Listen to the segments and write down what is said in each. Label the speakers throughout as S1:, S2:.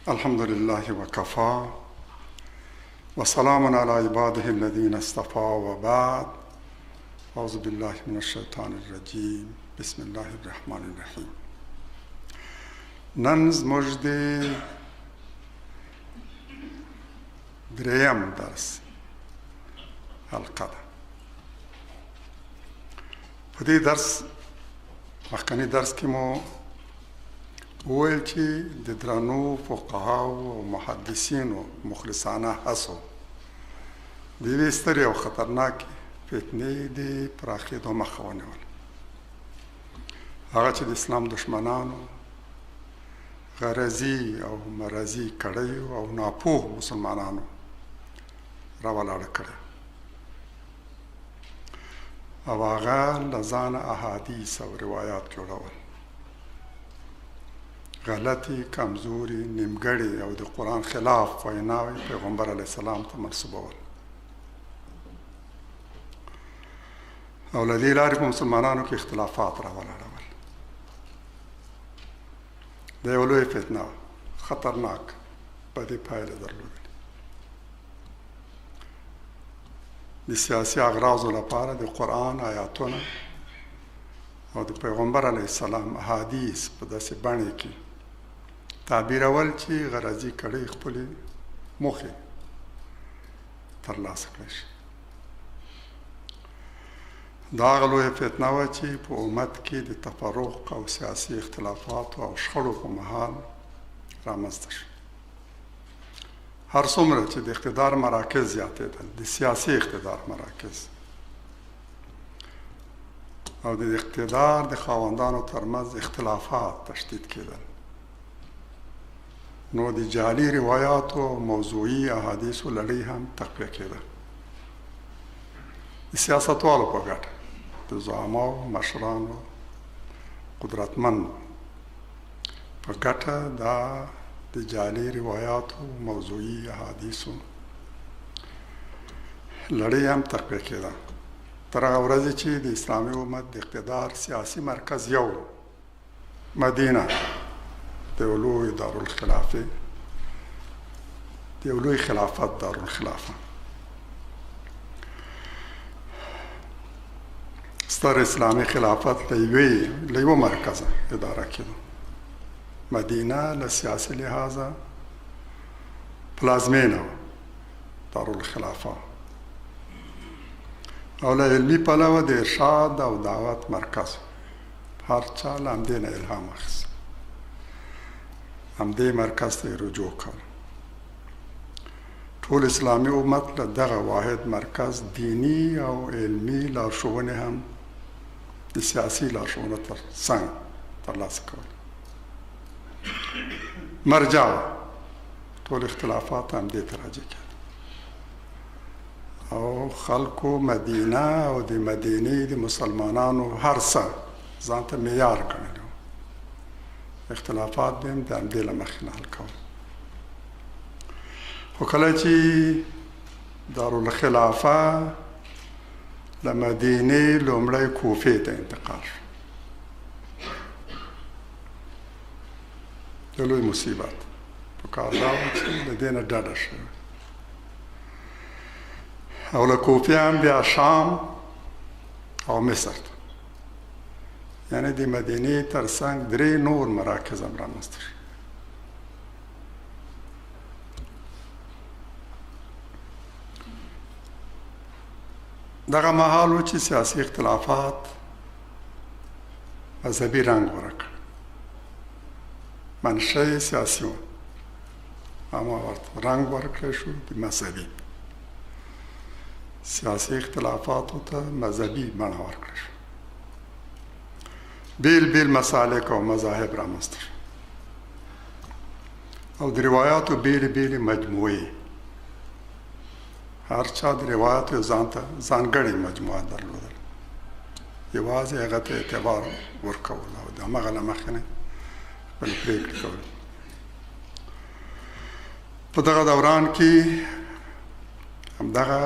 S1: الحمد لله وكفى وسلام على عباده الذين اصطفى وبعد. أعوذ بالله من الشیطان الرجیم. بسم الله الرحمن الرحیم. نن زموږ د دریم درس حلقه ده. په دې درس مخکنی درس کې مو وویل چې د درنو فقهاو او محدثینو مخلصانه هڅو د یوې سترې او خطرناکې فتنې د پراخېدو مخه ونیول. هغه چې د اسلام دشمنانو غرضي او مرضي کړیو او ناپوه مسلمانانو راولاړه کړی او هغه له ځانه احادیث او روایات جوړول، غلطي، کمزوري، نیمګړي او د قرآن خلاف ویناوې پیغمبر علیه السلام ته منسوبول او له دې لارې په مسلمانانو کې اختلافات راولاړول. دا یوه لویه فتنه وه، خطرناک، بدې پایلې درلودې. د سیاسي اغراضو لپاره د قرآن آیاتونه او د پیغمبر علیه السلام احادیث په داسې بڼې کې تعبیرول چې غرضي کړۍ خپلې موخې ترلاسه کړی شي. دا هغه لویه فتنه وه چې په امت کې د تفرق او سیاسي اختلافاتو او شخړو په مهال رامنځته شو. هر څومره چې د اقتدار مراکز زیاتېدل، د سیاسي اقتدار مراکز او د اقتدار د خاوندانو ترمنځ اختلافات تشدید کېدل، نو د جعلي روایاتو او موضوعي احادیثو لړۍ هم تقویه کېده. د سیاستوالو په ګټه، د زعماو، مشرانو، قدرتمندو په ګټه دا د جعلي روایاتو او موضوعي احادیثو لړۍ هم تقویه کېده تر هغه ورځې چې د اسلامي امت د اقتدار سیاسي مرکز یو مدینه د یو لوی دارالخلافه، د یو لوی خلافت دارالخلافه، ستر اسلامي خلافت له یوه مرکزه اداره کېده. مدینه له سیاسي لحاظه پلازمینه وه، دارالخلافه، او له علمي پلوه د ارشاد او دعوت مرکز. هر چا له همدې نه الهام اخیست، همدې مرکز ته یې رجوع کول. ټول اسلامي امت له دغه واحد مرکز دینی او علمي لارښوونې هم د سیاسي لارښوونو تر څنګ ترلاسه کول. مرجع ټول اختلافات همدې ته راجع کېدل او خلکو مدینه او د مدینې د مسلمانانو هر څه ځان ته معیار ګڼلی و. اختلافات به هم د همدې له مخې نه حل کول. خو کله چې دارالخلافه له مدینې لومړی کوفې ته انتقال شو، د لوی مصیبت په کار دا و چې له دې نه ډډه شوې او له کوفې هم بیا شام او مصر ته، یعنې د مدینې تر څنګ 3 نور مراکز هم رامنځته شو. دغه مهال و چې سیاسي اختلافات مذهبي رنګ ورکړ. منشأ یې سیاسي و، اما ورته رنګ ورکړی شو د مذهبي. سیاسي اختلافاتو ته مذهبي بڼه ورکړی شو. بیل بیل مسالک او مذاهب رامنځته شو او د روایاتو بیلې بیلې مجموعې، هر چا د روایاتو ځانته ځانګړې مجموعه درلودل، یوازې هغه ته اعتبار ورکول او د همغه له مخې نه خپلې پرېکړې کول. په دغه دوران کې همدغه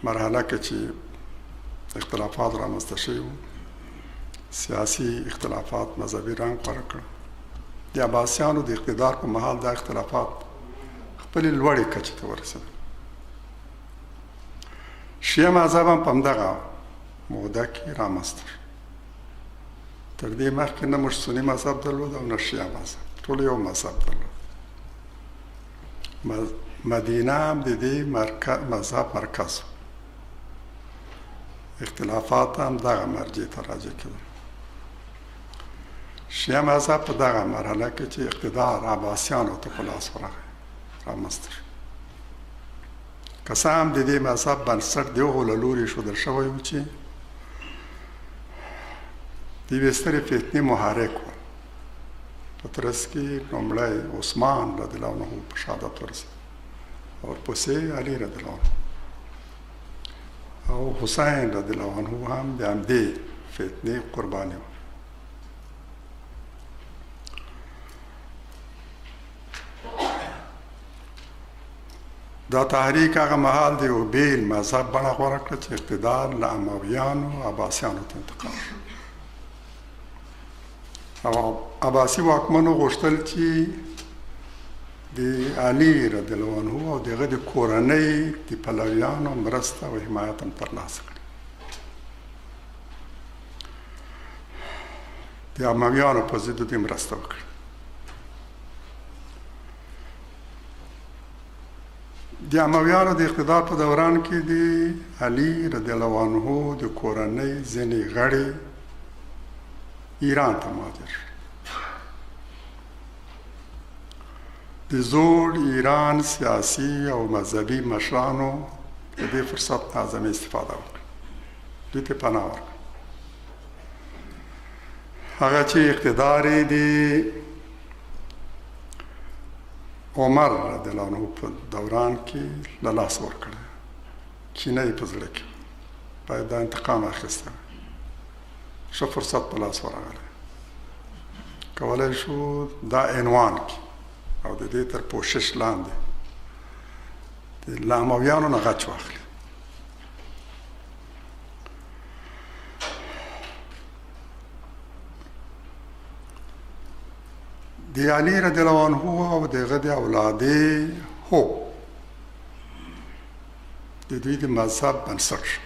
S1: مرحله کې چې اختلافات رامنځته شوي وو، سیاسي اختلافات مذهبي رنګ غوره کړ د عباسیانو د اقتدار په مهال دا اختلافات خپلې لوړې کچې ته ورسېدل. شیعه مذهب هم په همدغه موده کې رامنځته شو. تر دې مخکې نه موږ سني مذهب درلود او نه شیعه مذهب، ټول یو مذهب درلود. مدینه هم د دې مذهب مرکز و. اختلافات هم دغه مرجع ته راجع کېدل. شیعه مذهب په دغه مرحله کې چې اقتدار عباسیانو ته په لاس ورغی رامنځته شو. که څه هم د دې مذهب بنسټ د هغو له لورې ایښودل شوی و چې د یوې سترې فتنې محرک و. په ترڅ کې لومړی عثمان رضی الله عنه په شهادت ورسېد، ورپسې علي رضی الله عنه او حسین رضی الله عنه هم د همدې فتنې قرباني و. دا تحریک هغه مهال د یو بیل مذهب بڼه غوره کړه چې اقتدار له امویانو عباسیانو ته انتقال شو. او عباسي واکمنو غوښتل چې د علي رضی الله عنه او دغه د کورنۍ د پلویانو مرسته او حمایت هم ترلاسه کړي. د امویانو په ضد دوی مرسته وکړي. د امویانو د اقتدار په دوران کې د علي رضی الله عنه د کورنۍ ځینې غړي ایران ته مهاجر شول. د زوړ ایران سیاسي او مذهبي مشرانو د دې فرصت نه اعظمي استفاده وکړه، دوی ته پناه ورکړه. هغه چې اقتدار یې د عمر رضی الله عنه په دوران کې له لاسه ورکړه، کینه یې په زړه کې باید دا انتقام اخیسته. ښه فرصت په لاس ورغلی، کولی شو دا عنوان کړي او د دې تر پوشش لاندې له امویانو نه غچ واخلي. د علي رضی الله عنه او دغه د اولادې هو د دوی د مذهب بنسټ شو.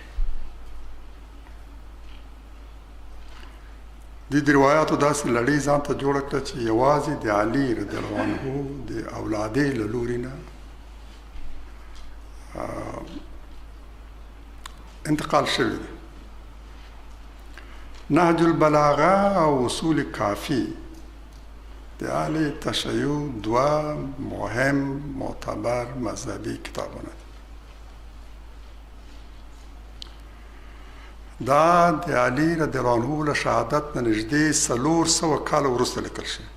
S1: دوی د روایاتو داسې لړۍ ځان ته جوړه کړه چې یوازې د علي رضی الله عنه د اولادې له لوري نه انتقال شوی دی. نهج البلاغه او اصول کافی د اهل تشیع دوه مهم معتبر مذهبي کتابونه دي. دا د علي رضی الله عنه له شهادت نه نږدې 400 کاله وروسته لیکل شوي.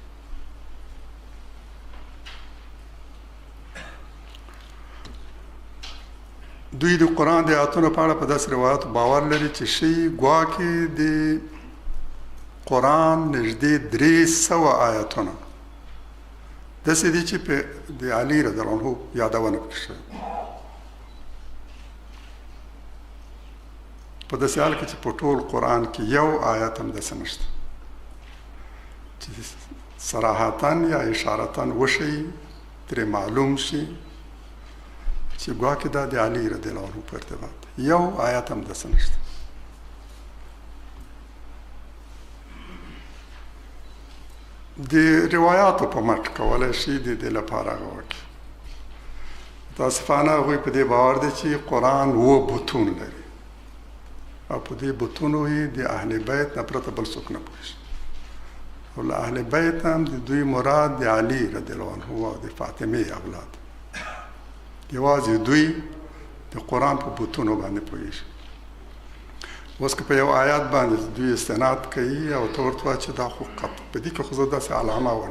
S1: دوی د قرآن د آیاتونو په اړه په داسې روایاتو باور لري چې شی ګواکې د قرآن نږدې 300 آیاتونه داسې دي چې په د علي رضی الله عنه یادونه پکې شوې. په داسې حال کې چې په ټول قرآن کې یو آیت هم داسې نشته چې صراحتاً یا اشارتاً وشي ترې معلوم شي چې ګواکې دا د علي رضی الله عنه په ارتباط یو آیت هم داسې نشته. د روایاتو په مټ کولی شي د دې لپاره هغه وکړي. متاسفانه هغوی په دې باور دی چې قرآن 7 بتون لري او په دې بتونو یې د اهل بیت نه پرته بل څوک نه پوهېږي. او له اهل بیت هم د دوی مراد د علي رضی الله عنه او د فاطمې اولاد. یوازې دوی د قرآن په بتونو باندې پوهېږي. اوس که په یو آیات باندې دوی استناد کوي او ته ورته وایې چې دا خو په دې کې خو زه داسې علامه او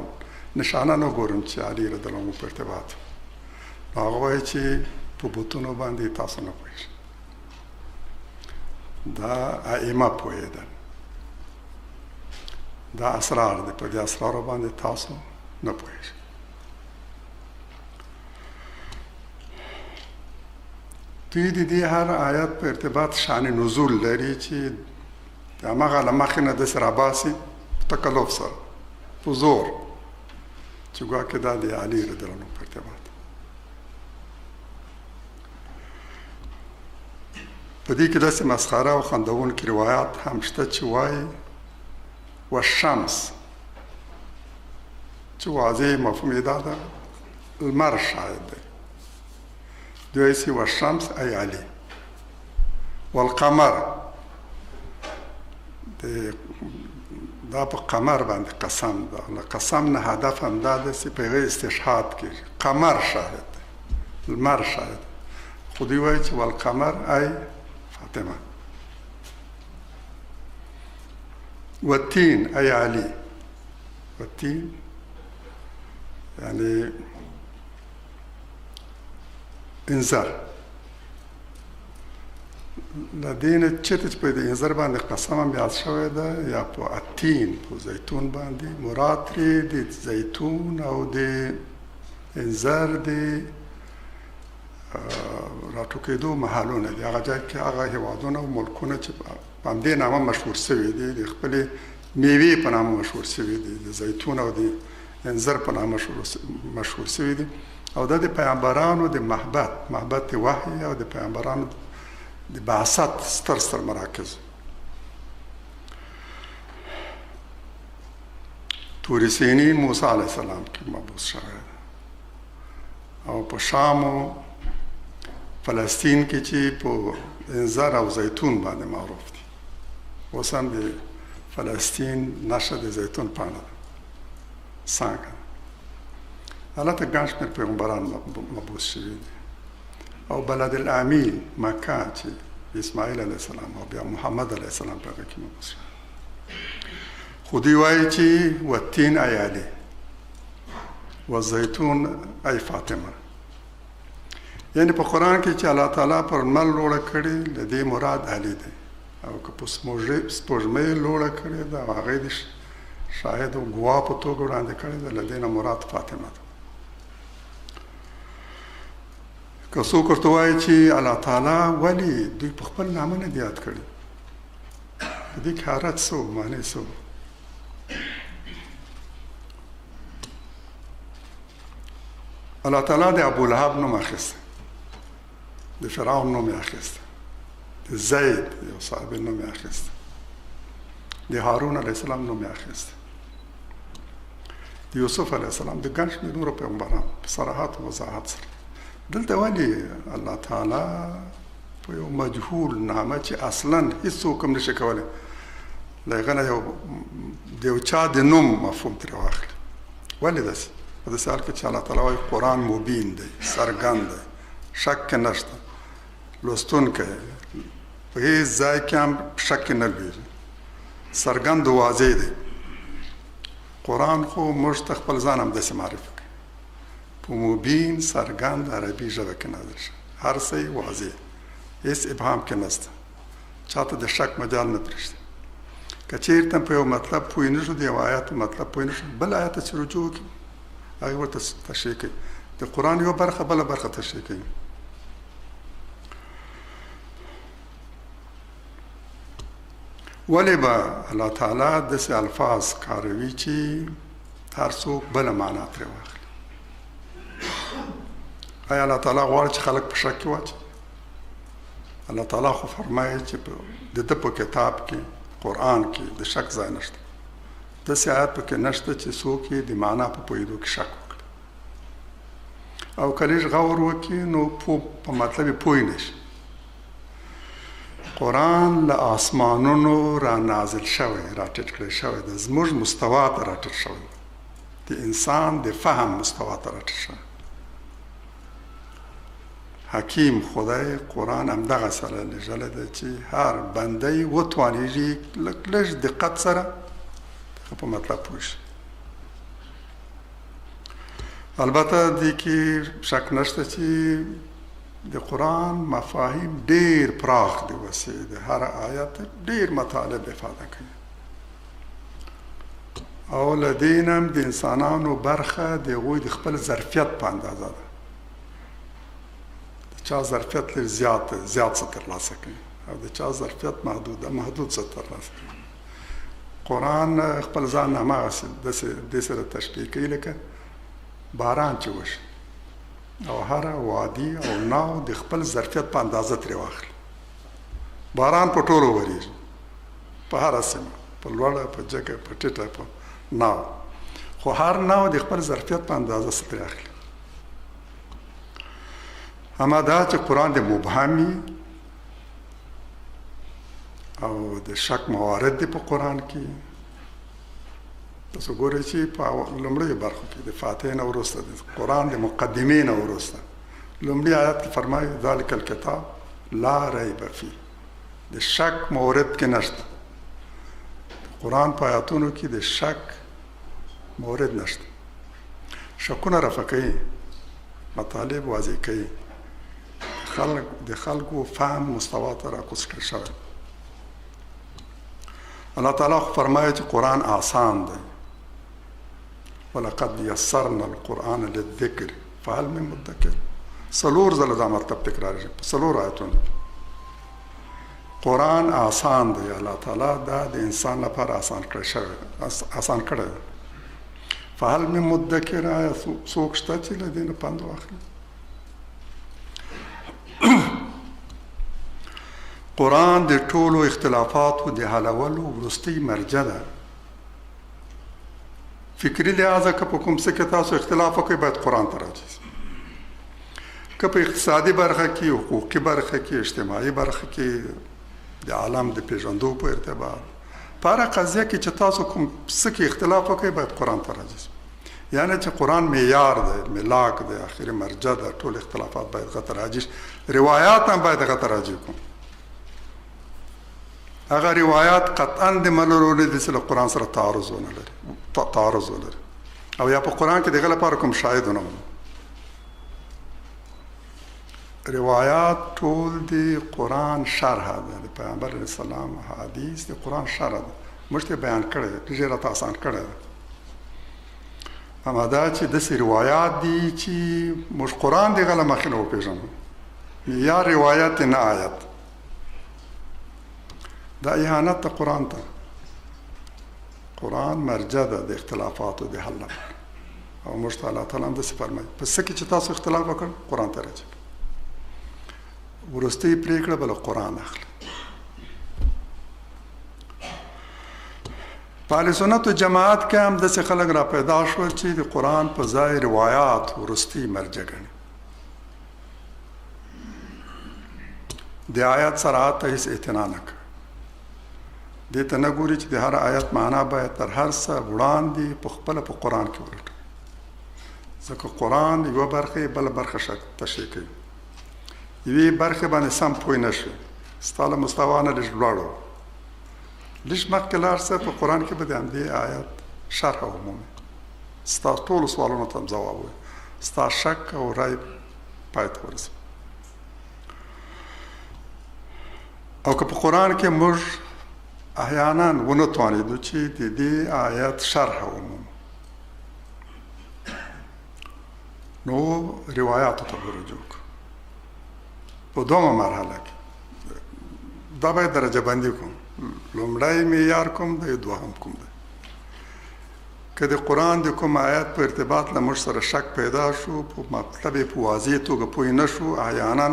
S1: نشانه نه ګورم چې علي رضی الله عنه په ارتباط، نو هغه وایي چې په بتونو باندې تاسو نه پوهېږئ. دا ائمه پوهېدل، دا اسرار دی، په دې اسرارو باندې تاسو نه پوهېږئ. دوی د دې هر آیت په ارتباط شان نزول لري چې د هماغه له مخې نه داسې راباسي په تکلف سره په زور چې ګواکې دا د علي رضی الله عنه په ارتباط. په دې کې داسې مسخره او خندونکي روایات هم شته چې وایي والشمس، چې واضح مفهوم یې دا ده لمر شاید دی، دوی سي والشمس ای علي، والقمر دا په قمر باندې قسم ده، قسم نه هدف هم دا ده چې په هغې استشهاد کېږي، قمر شاهد دی، لمر شاهد، خو دوی وایي چې والقمر ای فاطمه، والتين ای علي، والتين یعنی انذر. لدین چرته چې په دې انذر باندې قسم هم یاد شوی ده یا په اتین په زیتون باندې، مراد ترې د زیتون او د انذر د راټوکېدو محلونه دي، هغه ځای کې هغه هېوادونه او ملکونه چې په همدې نامه مشهور سوي دي، د خپلې میوې په نامه مشهور سوي دي، د زیتون او د انذر په نامه مشهور سوي دي. او دا د پیغمبرانو د محبت وحی او د پیغمبرانو د بعثت ستر مراکز. طور سینین موسی علیه السلام کې مبعوث شوی ده، او په شام او فلسطین کې چې په انذر او زیتون باندې معروف دي. اوس هم د فلسطین نشه د زیتون پاڼه ده څنګه هلته ګڼ شمېر پیغمبران مبعوث شوي دي. او بلد الامین مکه چې اسماعیل علیه السلام او بیا محمد علیه السلام په هغه کې مبعوث شوي. خو دوی وایي چې والتین ای علي، والزیتون ای فاطمه، یعنی په قرآن کې چې الله تعالی پر لمر لوړه کړې له دې مراد علي دی، او که په سپوږمۍ لوړه کړې ده او هغې د شاهد او ګواه په توګه وړاندې کړې ده، له دې نه مراد فاطمه ده. که څوک ورته وایي چې الله تعالی ولې دوی په خپل نامه نه دي یاد کړي، په دې کې حالت څه و، معنی څه و؟ الله تعالی د ابولهب نوم اخیسته، د فرعون نوم یې اخیسته، د زید یو صحابي نوم یې اخیسته، د هارون علیه السلام نوم یې اخیسته، د یوسف علیه السلام، د ګڼ شمېر نورو پیغمبرانو په صراحت او وضاحت سره. دلته ولې الله تعالی په یو مجهول نامه چې اصلا هیڅوک هم نشي کولی له هغه نه د یو چا د نوم مفهوم ترې واخلي، ولې داسې؟ په داسې حال کې چې الله تعالی وایي قرآن مبین دی، څرګند دی، شک کې نشته، لوستونکی په هېڅ ځای کې هم شک کې نه لویږي، څرګند و واضح دی. قرآن خو موږ ته خپل ځان هم داسې معرفي کوي، په مبین څرګند عربي ژبه کې نازل شوی، هر څه یې واضح، هېڅ ابهام کې نشته، چاته د شک مجال نه پرېږدي. که چېرته په یو مطلب پوه نه شو، د یو آیت مطلب پوه نه شو، بل آیت ته چې رجوع وکړي هغې ورته تشریح کوي، د قرآن یو برخه بله برخه تشریح کوي. ولې به الله تعالی داسې الفاظ کاروي چې هر څوک بله معنا ترې واخلي؟ آیا الله تعالی غواړي چې خلک په شک کې واچوي؟ الله تعالی خو فرمایي چې د ده په کتاب کې قرآن کې د شک ځای نشته، داسې آیت پکې نشته چې څوک یې د معنا په پوهېدو کې شک وکړي، او که لږ غور وکړي نو په مطلب یې پوه نه شي. قرآن له آسمانونو را نازل شوی، را ټیټ کړی شوی د زموږ مستوا ته را ټیټ شوی، د انسان د فهم مستوا ته را ټیټ شوی. حکیم خدای قرآن همدغه سره لېږلی دی چې هر بنده یې وتوانېږي لږ دقت سره په مطلب پوه شي. البته دې کې شک نشته چې د قرآن مفاهیم ډېر پراخ دي، وسیع دي، هر آیت ډېر مطالب افاده کوي، او له دې نه هم د انسانانو برخه د هغوی د خپل ظرفیت په اندازه ده. د چا ظرفیت لږ زیات څه ترلاسه کوي، او د چا ظرفیت محدود څه ترلاسه کوي. قرآن خپل ځان هماغسې دې سره تشبیه کوي لکه باران چې وشي او هر وادي او ناو د خپل ظرفیت په اندازه ترې واخلي. باران په ټولو وریږي، په هره سیمه، په لوړه، په جګه، په ټیټه، په ناو، خو هر ناو د خپل ظرفیت په اندازه څه ترې اخلي. اما دا چې قرآن د مبهمي او د شک موارد دی په قرآن کې. تاسو ګورئ چې په لومړیو برخو کې د فاتحې نه وروسته د قرآن د مقدمې نه وروسته لومړي آیات کې فرمایي ذلک الکتاب لا ریب فیه، د شک مورد کې نشته. قرآن په آیاتونو کې د شک مورد نشته. شکونه رفع کوي، مطالب واضح کوي، د خلکو فهم مستوا ته راکوز کړی شوی. الله تعالی فرمایي چې قرآن آسان دی. ولقد یسرنا القرآن للذکر فهل من مدکر. 4 ځله دا مطلب تکراریږي په 4 آیاتونو. قرآن آسان دی. الله تعالی دا د انسان لپاره آسان کړی شوی، آسان کړی. فهل من مدکر، آیا څوک شته چې له دې نه پند واخلي؟ قرآن د ټولو اختلافاتو د حلولو وروستۍ مرجع ده. فکري لحاظه که په کوم څه کې تاسو اختلاف وکړئ باید قرآن ته راځئ. که په اقتصادي برخه کې، حقوقي برخه کې، اجتماعي برخه کې، د عالم د پیژندو په ارتباط، په هره قضیه کې چې تاسو کوم څه کې اختلاف وکړئ باید قرآن ته راځئ. یعنی چې قرآن معیار دی، ملاک دی، آخري مرجع ده. ټول اختلافات باید هغه ته راځي. روایات هم باید هغه ته راځي کوم. هغه روایات قطعا د منلو نه دي چې له قرآن سره تعارض ونه لري او یا په قرآن کې دغه لپاره کوم شاهد نه وي. روایات ټول د قرآن شرح ده، د پیغمبر علیه السلام حدیث د قرآن شرح ده. موږ ته بیان کړی دی، ډېر راته آسان کړی دی. اما دا چې داسې روایات دي چې موږ قرآن دغه له مخې نه وپېژنو، یا روایت نه آیت، دا اهانت ته قرآن ته. قرآن مرجع ده د اختلافاتو د حل لپاره. او موږ ته الله تعالی هم داسې فرمایي په څه کې چې تاسو اختلاف وکړ قرآن ته راځئ. وروستۍ پرېکړه به له قرآن اخلي. په اهل سنت و جماعت کې هم داسې خلک را پیدا شول چې د قرآن په ځای روایات وروستۍ مرجع ګڼي. د آیات سره ته هېڅ اعتنا نه کوي. دې ته نه ګوري چې د هر آیت معنا باید تر هر څه وړاندې په خپله په قرآن کې ولټوي. ځکه قرآن یوه برخه بله برخه تشریح کوي. یوې برخې باندې سم پوه نه شي، ستا له مستوا نه لږ لوړ و، لږ مخکې لاړ شه، په قرآن کې به د همدې آیت شرح ومومي. ستا ټولو سوالونو ته هم ځواب وایي، ستا شک او ریب پای ته ورسوي. او که په قرآن کې موږ احیانا ونه توانېدو چې د دې آیت شرح ومومو، نو روایاتو ته به رجوع کوو. په دومره مرحله کې دا باید درجه بندي کوم. لومړی معیار کوم دی، دوهم کوم دی. که د قرآن د کوم آیت په ارتباط له موږ سره شک پیدا شو، په مطلب یې په واضح توګه پوه نه شو، احیانا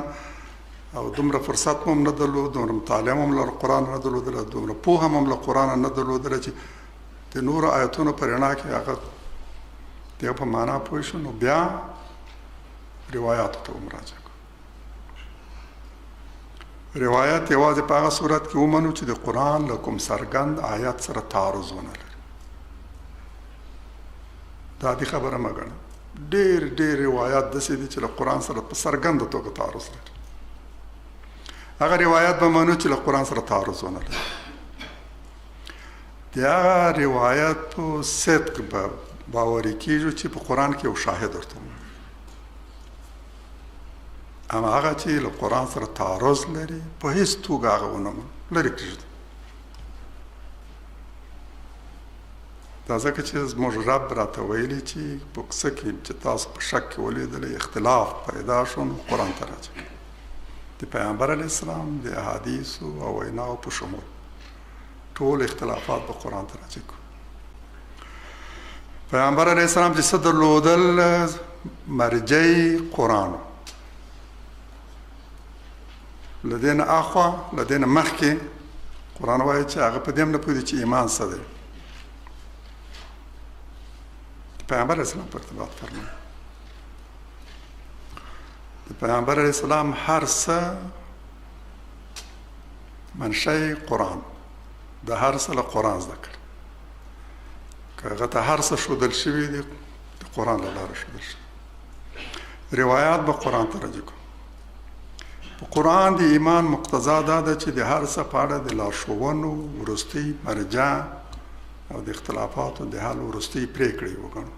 S1: او دومره فرصت مو هم نه درلود، دومره مطالعه هم له قرآن نه درلودله، دومره پوهه هم له قرآن نه درلودله چې د نورو آیتونو په رڼا کې هغه دغه په معنا پوه شو، نو بیا روایاتو ته مراجعه کوو. روایت یوازې په هغه صورت کې ومنو چې د قرآن له کوم څرګند آیت سره تعارض ونه لري. دا دې خبره مه ګڼه. ډېر روایات داسې دي چې له قرآن سره په څرګنده توګه تعارض لري. هغه روایت به منو چې له قرآن سره تعارض ونه لري. د هغه روایت په صدق به باوري کېږو چې په قرآن کې یو شاهد ورته ومنو. اما هغه چې له قرآن سره تعارض لري په هیڅ توګه هغه ونه منو، لرې کړږدو. دا ځکه چې زموږ رب راته ویلي چې په څه کې چې تاسو په شک کې ولیدلی اختلاف پیدا شو، نو قرآن ته راځئ. د پیغمبر علیه السلام د احادیثو او ویناو په شمول ټول اختلافات په قرآن ته راځي کو. پیغمبر علیه السلام چې څه درلودل مرجع قرآن له دې نه اخوا له دې نه مخکې قرآن وایي چې هغه په دې هم نه پوهېدي چې ایمان څه دی. پیغمبر علیه السلام په ارتباط فرمایي د پیغمبر علیه السلام هر څه منشأ قرآن، د هر څه له قرآن زده کړي. که هغه ته هر څه ښودل شوي دي د قرآن له لارې ښودل شوي. روایات به قرآن ته رجوع کوو. په قرآن د ایمان مقتضا دا ده چې د هر څه په اړه د لارښوونو وروستۍ مرجع او د اختلافاتو د حل وروستۍ پرېکړې وګڼو.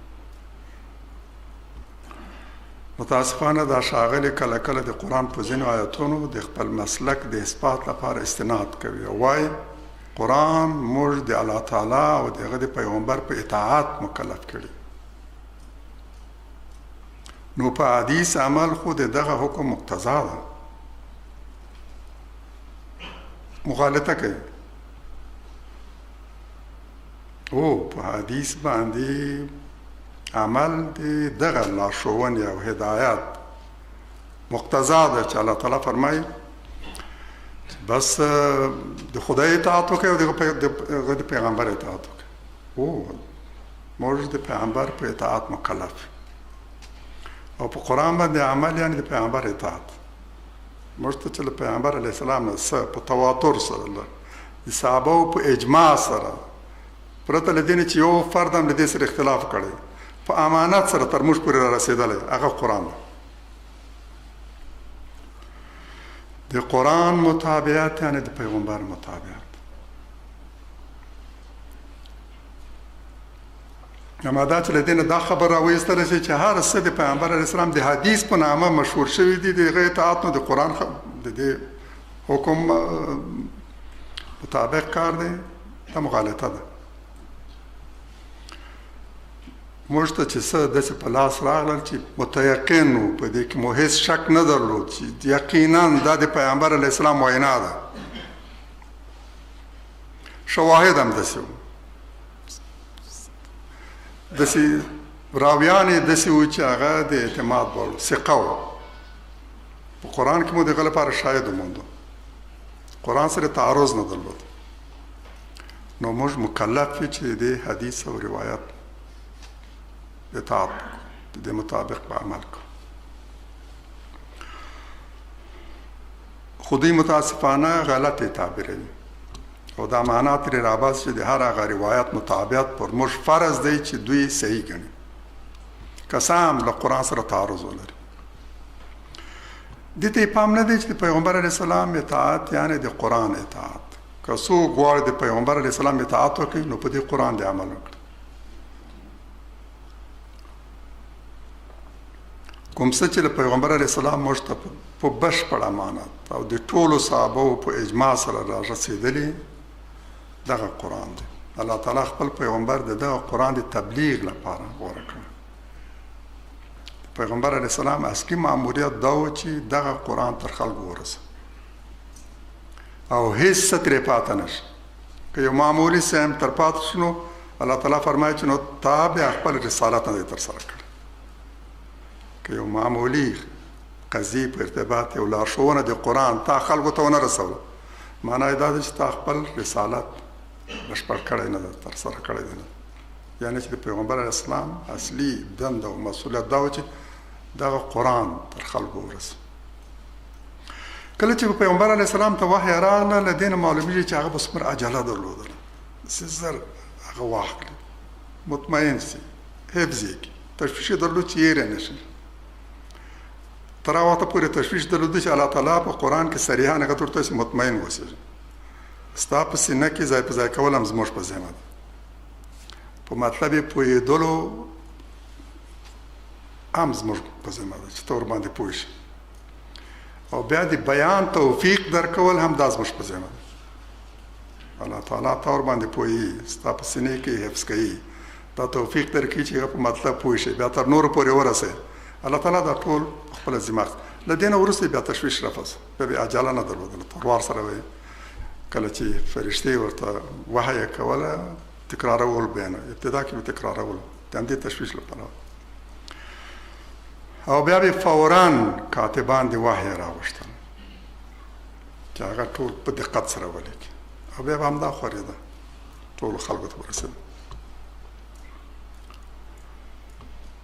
S1: متاسفانه دا ښاغلي کله کله د قرآن په ځینو آیتونو د خپل مسلک د اثبات لپاره استناد کوي او وایي قرآن موږ د الله تعالی او د هغه د پیغمبر په اطاعت مکلف کړي. نو په حدیث عمل خو د دغه حکم مقتضا ده. مغالطه کوي او په حدیث باندې عمل د دغه لارښوونې او هدایت مقتضا ده چې الله تعالی فرمایي بس د خدای اطاعت وکړئ او د پیغمبر اطاعت وکړئ. او موږ د پیغمبر په اطاعت مکلف او په قرآن باندې عمل یعنی د پیغمبر اطاعت. موږ ته چې له پیغمبر علیه السلام نه څه په تواتر سره د صحابهو په اجماع سره پرته له دې نه چې یو فرد هم له دې سره اختلاف کړی په امانت سره تر موږ پورې را رسېدلی هغه قرآن ده. د قرآن مطابقت یعنی د پیغمبر مطابقت. اما دا چې له دې نه دا خبر راویستلی شي چې هر څه د پیغمبر علیه السلام د حدیث په نامه مشهور شوي دي د هغه اطاعت نو د قرآن د دې حکم مطابق کار دی، دا مغالطه ده. موږ ته چې څه داسې په لاس راغلل چې متیقن وو په دې کې مو هېڅ شک نه درلود چې یقینا دا د پیغمبر علیه السلام وینا ده. شواهد هم داسې وو، داسې راویان یې داسې وو چې هغه د اعتماد وړ ثقه وو. په قرآن کې مو د هغه لپاره شاهد وموندو، قرآن سره تعارض نه درلود. نو موږ مکلف یو چې د حدیث او روایت اطاعت د دې مطابق په عمل کو. خودی متاسفانه غلط تعبیروي او دا معنا ترې راباس چې د هر هغه روایت مطابقت پر موږ فرض دی چې دوی صحیح ګڼي که څه هم له قرآن سره تعارض ولري. دې ته یې پام نه دی چې د پیغمبر علیه السلام اطاعت یعنی د قرآن اطاعت. که څوک غواړي د پیغمبر علیه السلام اطاعت وکړي نو په دې قرآن د عمل وکړي. کوم څه چې د پیغمبر علیه السلام موږ ته په بشپړ امانت او د ټولو صحابهو په اجماع سره را رسېدلي دغه قرآن دی. الله تعالی خپل پیغمبر د دغه قرآن د تبلیغ لپاره غوره کړ. پیغمبر علیه السلام اصلي مأموریت دا و چې دغه قرآن تر خلکو ورسوي او هیڅ څه ترې پاته نه شي. که یو معمولي څه هم تر پاته شي نو الله تعالی فرمایي چې نو تا بیا خپل رسالت نه دی ترسره کړی. که یو معمولي قضیې په ارتباط یو لارښوونه د قرآن تا خلکو ته ونه رسوله معنا یې دا ده چې تا خپل رسالت بشپړ کړی نه ده، ترسره کړی دی نه. یعنې چې د پیغمبر علیه السلام اصلي دنده او مسؤلیت دا و چې دغه قرآن تر خلکو ورسوي. کله چې پیغمبر علیه السلام ته وحی راغله له دې نه معلومیږي چې هغه به څومره عجله درلودله، څه زر هغه واخلي، مطمئن سي، حفظ یې کړي، تشویش یې درلود چې یېرې نه شي. تر هغه وخته پورې تشویش درلود چې الله تعالی په قرآن کې صریحا هغه ته ورته مطمئن اوسېږي. ستا په سینه کې ځای په ځای کول هم زموږ په ذمه ده. په مطلب یې پوهېدلو هم زموږ په ذمه ده چې ته ورباندې پوه شي او بیا د بیان توفیق درکول هم دا زموږ په ذمه ده. الله تعالی ته ورباندې پوهېږي، ستا په سینې کې حفظ کوي، دا توفیق درکړي چې هغه په مطلب پوه شي، بیا تر نورو پورې ورسوي. الله تعالی دا ټول خپله ذمه اخلي. له دې نه وروسته بیا تشویش رفض، بیا بې عجله نه درلودله، تلوار سره به کله چې فرشتې ورته وحی یې کوله تکرارول به نه، ابتدا کې به تکرارول د همدې تشویش لپاره. او بیا به فوراً کاتبان د وحی راوښتل چې هغه ټول په دقت سره ولیکي، او بیا به همدا خورېده، ټولو خلکو ته ورسېده.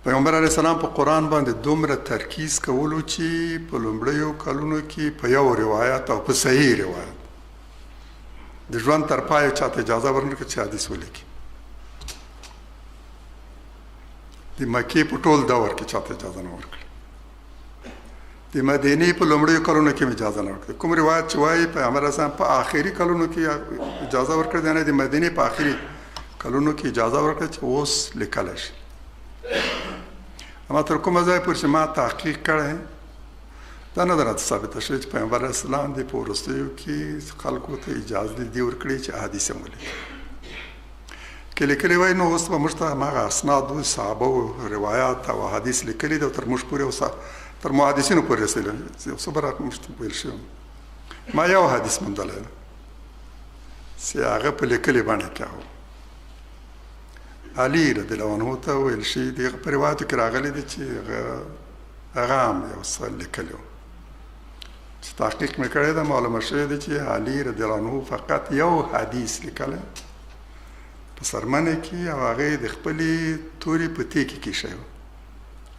S1: پیغمبر علیه السلام په قرآن باندې دومره ترکیز کولو چې په لومړیو کلونو کې په یو روایت او په صحیح روایت د ژوند تر پایه چاته اجازه ورنکړه چې حدیث ولیکي. د مکې په ټول دور کې چاته اجازه نه ورکړه. د مدینې په لومړیو کلونو کې اجازه نه ورکړه. کوم روایت چې وایي پیغمبر علیه السلام په آخري کلونو کې اجازه ورکړه، دی نه د مدینې په آخري کلونو کې اجازه ورکړه چې اوس لیکلی شي. اما تر کومه ځای پورې چې ما تحقیق کړی دا نه ده راته ثابته شوې چې پیغمبر علیه السلام د په وروستیو کې خلکو ته اجازه دې ورکړي چې احادیث هم ولیکي. که لیکلي وای نو اوس به موږ ته هماغه اسناد صحابه و روایات او احادیث لیکلي دي او تر موږ پورې تر محدثینو پورې رسېدلي. یو څه به راته موږ ته ویل شوي. ما یو حدیث موندلی ده چې هغه په لیکلي بڼه کې و. علي رضی الله عنه ته ویل شي د هغه په روایتو کې راغلی دی چې هغه هم یو څه لیکلی و. چې تحقیق مې کړی ده معلومه شوې ده چې علي رضی الله عنه فقط یو حدیث لیکلی په سرمنه کې، او هغه د خپلې تورې په تې کې کیښی و.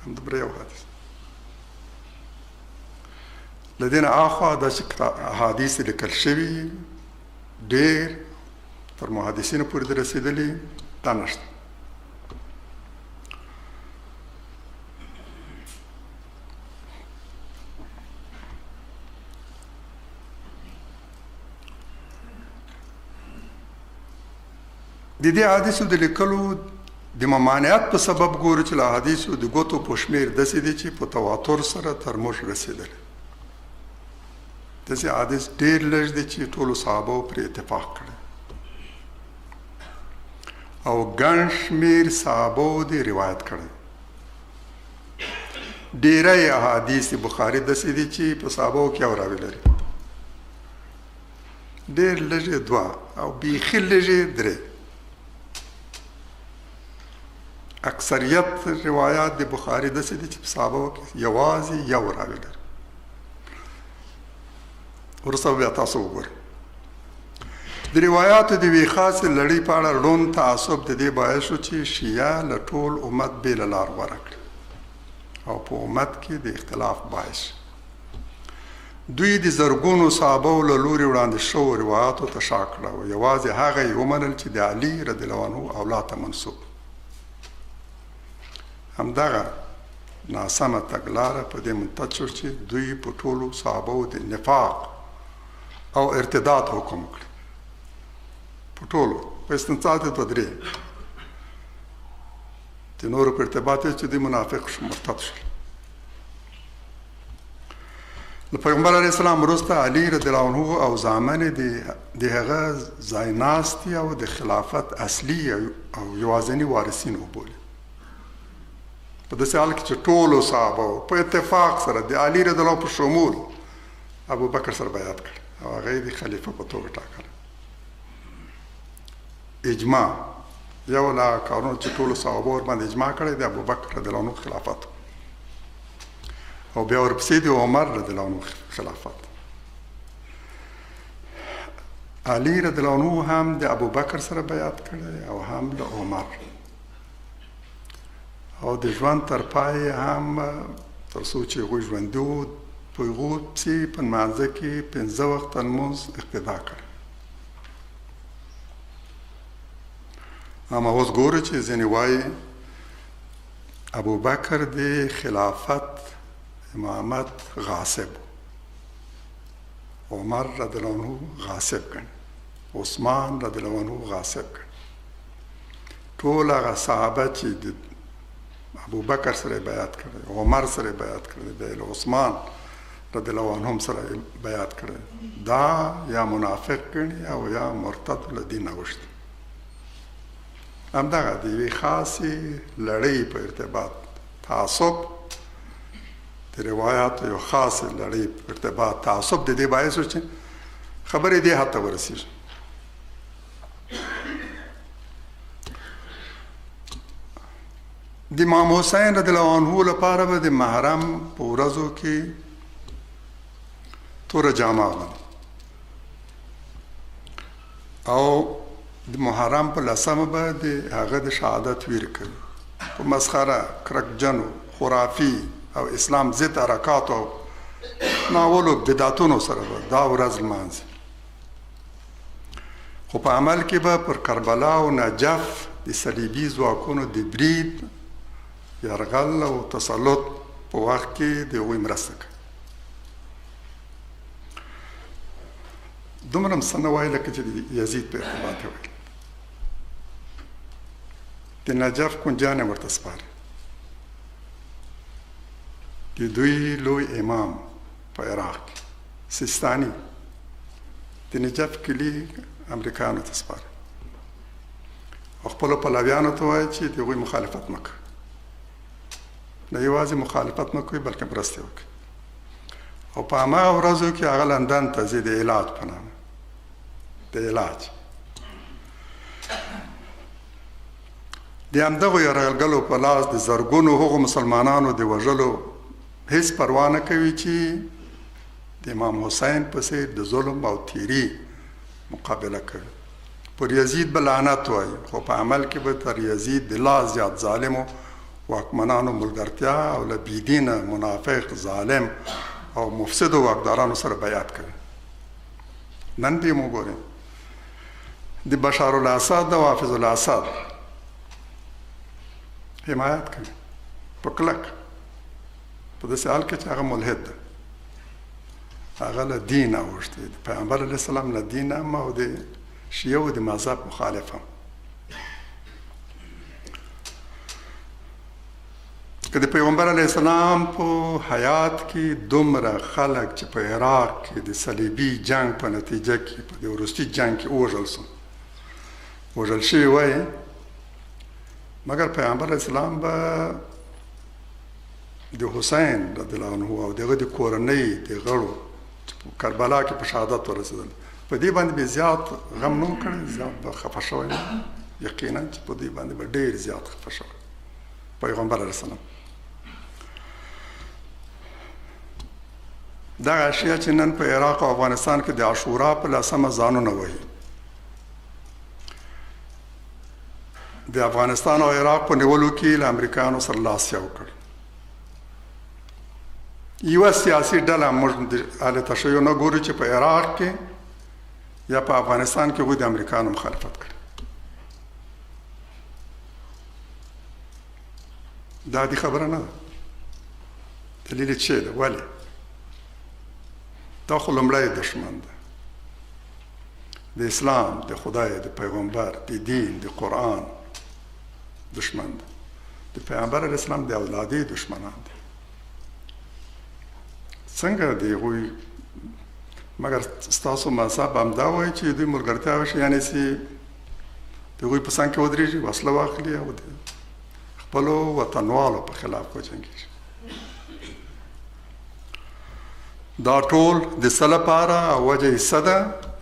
S1: همدومره یو حدیث. له دې نه اخوا دا چې احادیث لیکل شوي ډېر تر محدثینو پورې د رسېدلي دا نشته. د دې احادیثو د لیکلو د ممانعت په سبب ګورو چې له احادیثو د ګوتو په شمېر داسې دي چې په تواتر سره تر موږ رسېدلي. داسې احادیث ډېر لږ دي چې ټولو صحابو پرې اتفاق کړی، او ګڼ شمېر صحابو دې روایت کړی. ډېری احادیث د بخاري داسې دي چې په صحابو کې یو راوي لري، ډېر لږې دوه او بیخي لږې درې. اکثریت روایات د بخاري داسې دي چې په صحابو کې یوازې یو راوي لري. وروسته بیا تاسو وګورئ. د روایاتو د یوې خاصې لړۍ په اړه ړوند تعصب د دې باعث شو چې شیعه له ټول امت بېله لار غوره کړي او په امت کې د اختلاف باعث. دوی د زرګونو صحابو له لوري وړاندې شوو روایاتو ته شا کړه او یوازې هغه یې ومنل چې د علي رضی الله عنه اولاد ته منسوب. همدغه ناسمه تګلاره په دې منتج شو چې دوی په ټولو صحابو د نفاق او ارتداد حکم کړي. په ټولو په استنصات په درې د نورو په ارتباط چې دوی منافق شو، مرتد شول. له پیغمبر علیه السلام وروسته علي رضی الله عنه او زامن د هغه ځایناستي او د خلافت اصلي او یوازیني وارثین وبولي. په داسې حال کې چې ټولو صحابه په اتفاق سره د علي رضی الله په شمول ابو بکر سره بیعت کړ او هغه یې د خلیفه په توګه ټاکل. اجماع یو له کارونو چې ټولو صحابه ورباندې اجماع کړی د ابو بکر رضی الله عنه خلافت، او بیا ورپسې د عمر رضی الله عنه خلافت. علي رضی الله عنه هم د ابو بکر سره بیعت کړی او هم د عمر، او د ژوند تر پای هم تر څو چې هغوی ژوندي وو په هغو پسې په لمانځه کې 5 وخته لمونځ اقتدا کړی. اما اوس ګورو چې ځینې وایي ابو بکر د خلافت امامت غاصب، عمر رضی الله عنه غاصب ګڼي، عثمان رضی الله عنه غاصب ګڼي. ټول هغه صحابه چې د ابو بکر سره بیعت کړی، عمر سره بیعت کړی دی، عثمان رضی الله عنهم سره بیعت کړی، دا یا منافق ګڼي او یا مرتد له دین اوښتي. همدغه د یوې خاصې لړۍ په ارتباط تعصب د روایاتو یو خاصې لړۍ په ارتباط تعصب د دې باعث و چې خبرې دې حد ته ورسېږي. د امام حسین رضی الله عنه لپاره به د محرم په ورځو کې توره جامه اغوندي او د محرم په 10 به د هغه د شهادت ویر کوي په مسخره کرکجنو خرافي او اسلام ضد حرکات او ناولو بدعتونو سره به دا ورځ لمانځي خو په عمل کې به پر کربلا او نجف د صلیبي ځواکونو د برید یرغل او تسلط په وخت کې د هغوی مرسته کوي دومره هم څه نه وایي لکه چې د یزید په ارتباط یې ویل د نجف کنجان یې ورته سپاري د دوی لوی امام په عراق کې سیستاني د نجف کلي امریکایانو ته سپاري او خپلو پلویانو ته وایي چې د هغوی مخالفت مه کوئ نه یوازې مخالفت مه کوئ بلکې مرستې وکړئ او په هماغه ورځو کې هغه لندن ته ځي د علاج په نامه د علاج د همدغو یرغلګرو په لاس د زرګونو هغو مسلمانانو د وژلو هیڅ پروا نه کوي چې د امام حسین په څېر د ظلم او تیري مقابله کوي پر یزید به لعنت وایي خو په عمل کې به تر یزید د لا زیات ظالمو واکمنانو ملګرتیا او له بېدینه منافق ظالم او مفسدو واکدارانو سره بیعت کوي نن دې مو ګورئ د بشار الاسد او حافظ الاسد حمایت کوي په کلک په داسې حال کې چې هغه ملحد ده هغه له دین اوښتی د پیغمبر علیه السلام له دین هم او د شیعو د مذهب مخالف هم که د پیغمبر علیه السلام په حیات کې دومره خلک چې په عراق کې د صلیبي جنگ په نتیجه کې په د وروستي جنگ کې وژل شوي وای مګر پیغمبر علیه السلام به د حسین رضی الله عنه او دغه د کورنۍ د غړو چې په کربلا کې په شهادت ورسېدل په دې باندې به زیات غم نه کړی زیات به خفه شوی یقینا چې په دې باندې به ډېر زیات خفه شوی پیغمبر علیه السلام دغه اشیاء چې نن په عراق او افغانستان کې د عاشورا په 10 ځانونه وایي د افغانستان او عراق په نیولو کې له امریکایانو سره لاس یو کړ یوه سیاسي ډله موږ د اهل تشیع نه ګورو چې په عراق کې یا په افغانستان کې هغوی د امریکایانو مخالفت کړي دا دې خبره نه ده دلیل یې څه ده ولې دا خو لومړی دښمن ده د اسلام د خدای د پیغمبر د دین د قرآن دشمن ده د پیغمبر علیه السلام د اولادې دشمنان دي څنګه دی هغوی مګر ستاسو مذهب همدا وایي چې دوی ملګرتیا وشي یعنې چې د هغوی په څنګ کې ودرېږي وسله واخلي او د خپلو وطنوالو په خلاف وجنګېږي دا ټول د څه لپاره او وجه یې څه ده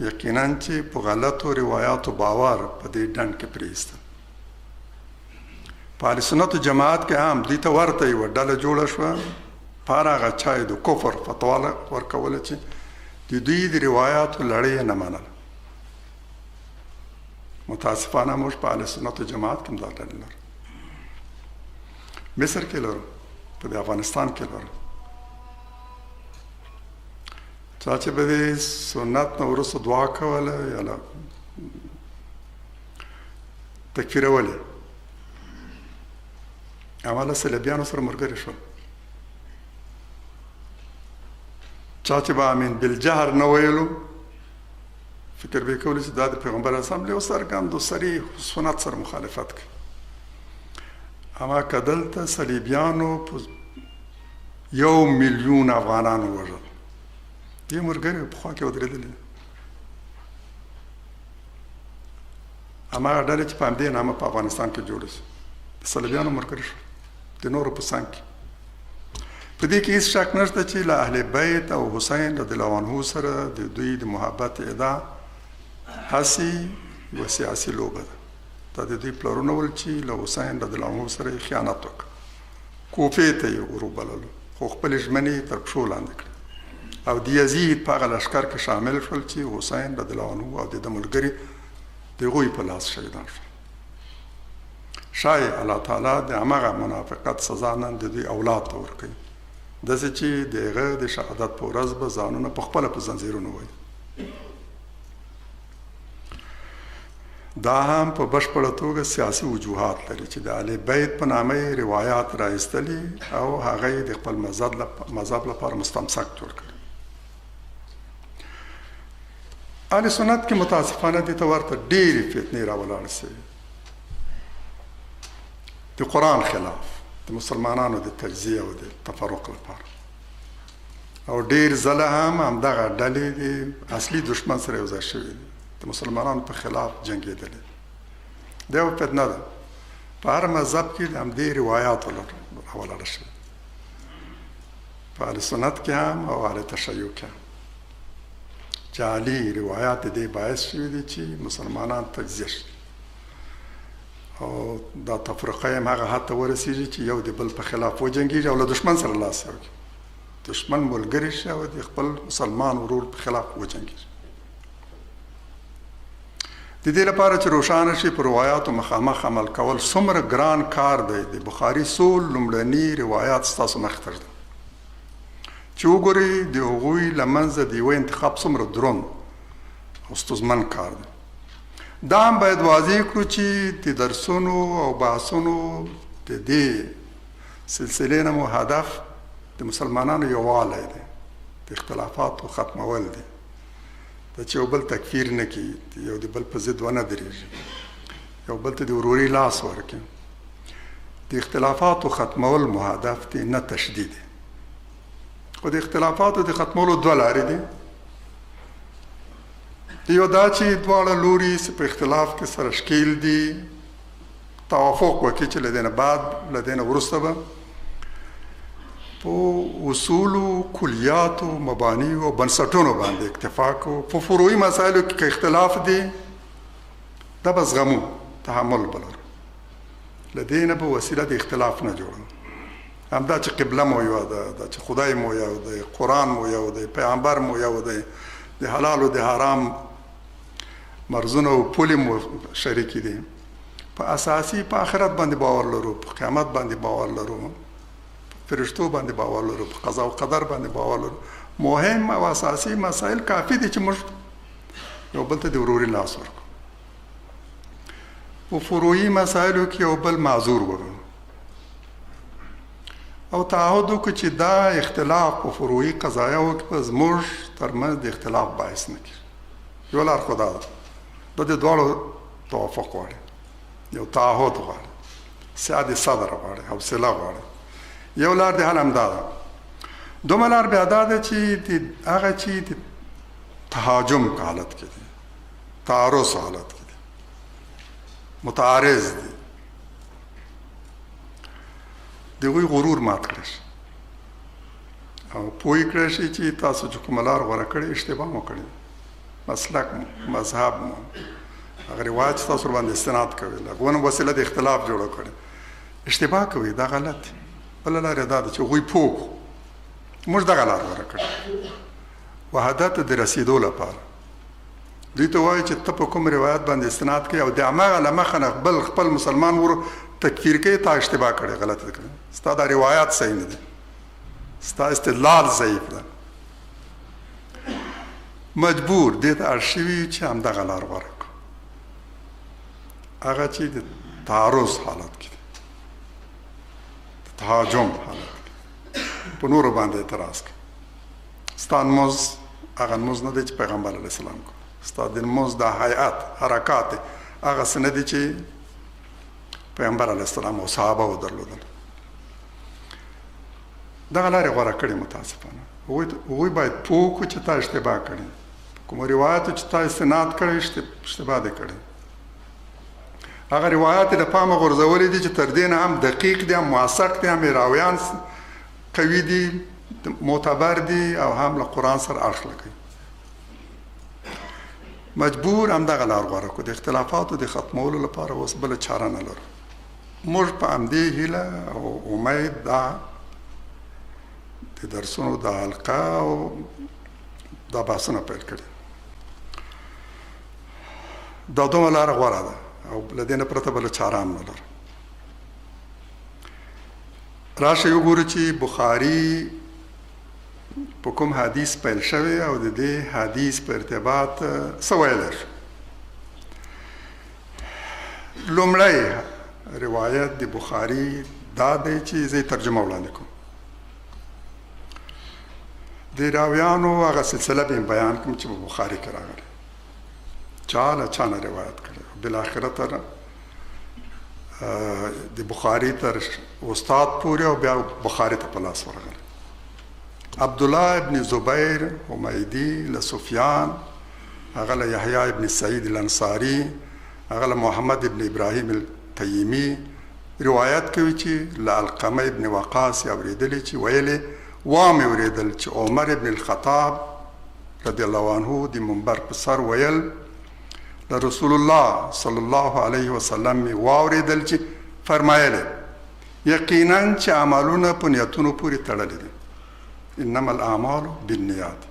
S1: یقینا چې په غلطو روایاتو باور په دې ډنډ کې پرېږدي په اهل سنتو جماعت کې هم دوی ته ورته یوه ډله جوړه شوه په هر هغه چا یې د کفر فتوا ورکوله چې د دوی د روایاتو لړۍ یې نه منله متاسفانه موږ په اهل سنتو جماعت کې هم دا ډلې لرو مصر کې لرو په د افغانستان کې لرو چا چې به د سنت نه وروسته دعا کوله یا تکفیرولې هماله صلیبیانو سره ملګري شول چا چې به امین بالجهر نه ویلو فکر به یې کولی چې دا د پیغمبر اسلام له یو څرګندو صریح سنت سره مخالفت کوي اما که دلته صلیبیانو په 1 میلیون افغانانو وژل دې ملګري په خوا کې ودرېدلي هماغه ډلې چې په همدې نامه په افغانستان کې جوړې شوې د صلیبیانو ملګري شول د نورو په څنګ کې په دې کې هېڅ شک نشته چې له اهل بیت او حسین رضی الله عنه سره د دوی د محبت ادعا هسې یوه سیاسي لوبه ده دا د دوی پلرونه ول چې له حسین رضی الله عنه سره یې خیانت وکړ کوفې ته یې وروبللو، خو خپلې ژمنې تر پښو لاندې کړې او د یزید په هغه لښکر کې شامل شول چې حسین رضی الله عنه او د ده ملګري د هغوی په لاس شهیدان شول. شاید الله تعالی د همغه منافقت سزا نن د دوی اولاد ته ورکوي، داسې چې د هغه د شهادت په ورځ به ځانونه په خپله په زنځیرونو وهي. دا هم په بشپړه توګه سیاسي وجوهات لري چې د اهل بیت په نامه یې روایات راایستلي او هغه یې د خپل مذهب لپاره مستمسک جوړ کړي. اهل سنت کې متاسفانه دې ته ورته ډېرې فتنې راولاړې شوې، د قرآن خلاف، د مسلمانانو د تجزیه او د تفرق لپاره، او ډېر ځله هم همدغه ډلې د اصلي دشمن سره یو ځای شوي دي، د مسلمانانو په خلاف جنګېدلې. دا یو فتنه ده، په هر مذهب کې د همدې روایات راولاړه شوې، په اهل سنت کې هم او اهل تشیع کې هم جعلي روایات دې باعث شوي دي چې مسلمانان تجزیه شي او دا تفرقه هم هغه حد ته ورسېږي چې یو د بل په خلاف وجنګېږي او له دشمن سره لاس یو کړي، دشمن ملګری شي او د خپل مسلمان ورور په خلاف وجنګېږي. د دې لپاره چې روښانه شي په روایاتو مخامخ عمل کول څومره ګران کار دی، د بخاري څو لومړني روایات ستاسو مخې ته ږدم چې وګورئ د هغوی له منځه د یوه انتخاب څومره دروند او ستونزمن کار دی. دا هم باید واضح کړو چې د درسونو او بحثونو د دې سلسلې نه مو هدف د مسلمانانو یووالی دی، د اختلافاتو ختمول دی، د چې یو بل تکفیر نه کړي، یو د بل په ضد ونه درېږي، یو بل ته د وروري لاس ورکړي. د اختلافاتو ختمول مو هدف دی، نه تشدید. خو د اختلافاتو د ختمولو دوه لارې دي، یو دا چې دواړه لوري په اختلاف کې سره ښکیل دي توافق وکړي چې له دې نه بعد له دې نه وروسته به په اصولو، کلیاتو، مبانیو او بنسټونو باندې اکتفا کوو. په فروعي مسایلو کې که اختلاف دی دا به زغمو، تحمل به لرو، له دې نه به وسیله د اختلاف نه جوړو. همدا چې قبله مو یو ده، دا چې خدای مو یو دی، قرآن مو یو دی، پیغمبر مو یو دی، د حلال او د حرام مرزونه او پولې مو شریکې دي، په اساسي په آخرت باندې باور لرو، په قیامت باندې باور لرو، په فرشتو باندې باور لرو، په قضا او قدر باندې باور لرو. مهم او اساسي مسایل کافي دي چې موږ یو بل ته د وروري لاس ورکړو. په فروعي مسایلو کې یو بل معذور وګڼو او تعهد وکړو چې دا اختلاف په فروعي قضایاو کې به زموږ ترمنځ د اختلاف باعث نه کېږي. یو لار خو دا ده، دا د دواړو توافق غواړي، یو تعهد غواړي، سعد صدر غواړي، حوصله غواړي. یو لار د حل همدا ده. دومره لار بیا دا ده چې هغه چې د تهاجم په حالت کې دي، تعارض حالت کې دي، متعارض دي، د هغوی غرور مات کړی شي او پوه کړی شي چې تاسو چې کومه لار غوره کړې اشتباه مو کړې، مسلک مو، مذهب مو، هغه روایت چې تاسو ورباندې استناد کوئ، له هغو نه وسیله د اختلاف جوړه کړې، اشتباه کوئ، دا غلط دی. بله لار یې دا ده چې هغوی پوه کړو، موږ دغه لار غوره کړې وحدت د رسېدو لپاره. دوی ته وایي چې ته په کوم روایت باندې استناد کوي او د هماغه له مخه نه بل خپل مسلمان ورو تکفیر کوي، تا اشتباه کړې، غلط کړې، ستا دا روایت صحیح نه دی، ستا استدلال ضعیف ده. مجبور دې ته اړ شوي چې همدغه لار غوره کړو، هغه چې د تعارض حالت کې دی، د تهاجم حالت کې، په نورو باندې اعتراض کوي. ستا لمونځ هغه لمونځ نه دی چې پیغمبر علیه السلام کوي، ستا د لمونځ دا هیئت، حرکات هغه څه نه دي چې پیغمبر علیه السلام او صحابه و درلودل. دغه لارې غوره کړې. متاسفانه هغوی باید پوه کړو چې تا اشتباه کړې، کومو روایاتو چې تا استناد کړی اشتباه دې کړی. هغه روایات د پامه غورځولې دي چې تر دې نه هم دقیق دي، هم موثق دي، هم راویان قوي دي، معتبر دي او هم له قرآن سره اړخ لګوي. مجبور همدغه لار غوره کړو. د اختلافاتو د ختمولو لپاره اوس بله چاره نه لرو. موږ په همدې هیله او امید دا د درسونو د حلقه او دا بحثونه پیل کړي. دا دومره لاره غوره ده او له دې نه پرته بله چاره هم نه لرو. راشئ وګورو چې بخاري په کوم حدیث پیل شوی او د دې حدیث په ارتباط څه ویلی شو. لومړی روایت د بخاري دا دی چې زه یې ترجمه وړاندې کوم. د راویانو هغه سلسله به بیان کوم چې په بخاري کې راغلی، چا له چا نه روایت کړی، بالاخره تر د بخاري تر استاد پورې او بیا بخاري ته په لاس ورغلی. عبدالله ابن زبیر حمیدي له سفیان، هغه له یحیی ابن سعید الانصاري، هغه له محمد ابن ابراهیم التیمی روایت کوي چې له علقمه ابن وقاص یې اورېدلي چې ویلې وامې اورېدل چې عمر ابن الخطاب رضی الله عنه د منبر په سر ویل له رسول الله صلی الله علیه وسلم مې واورېدل چې فرمایلی یقینا چې عملونه په نیتونو پورې تړلي دي، انما الاعمال بالنیات،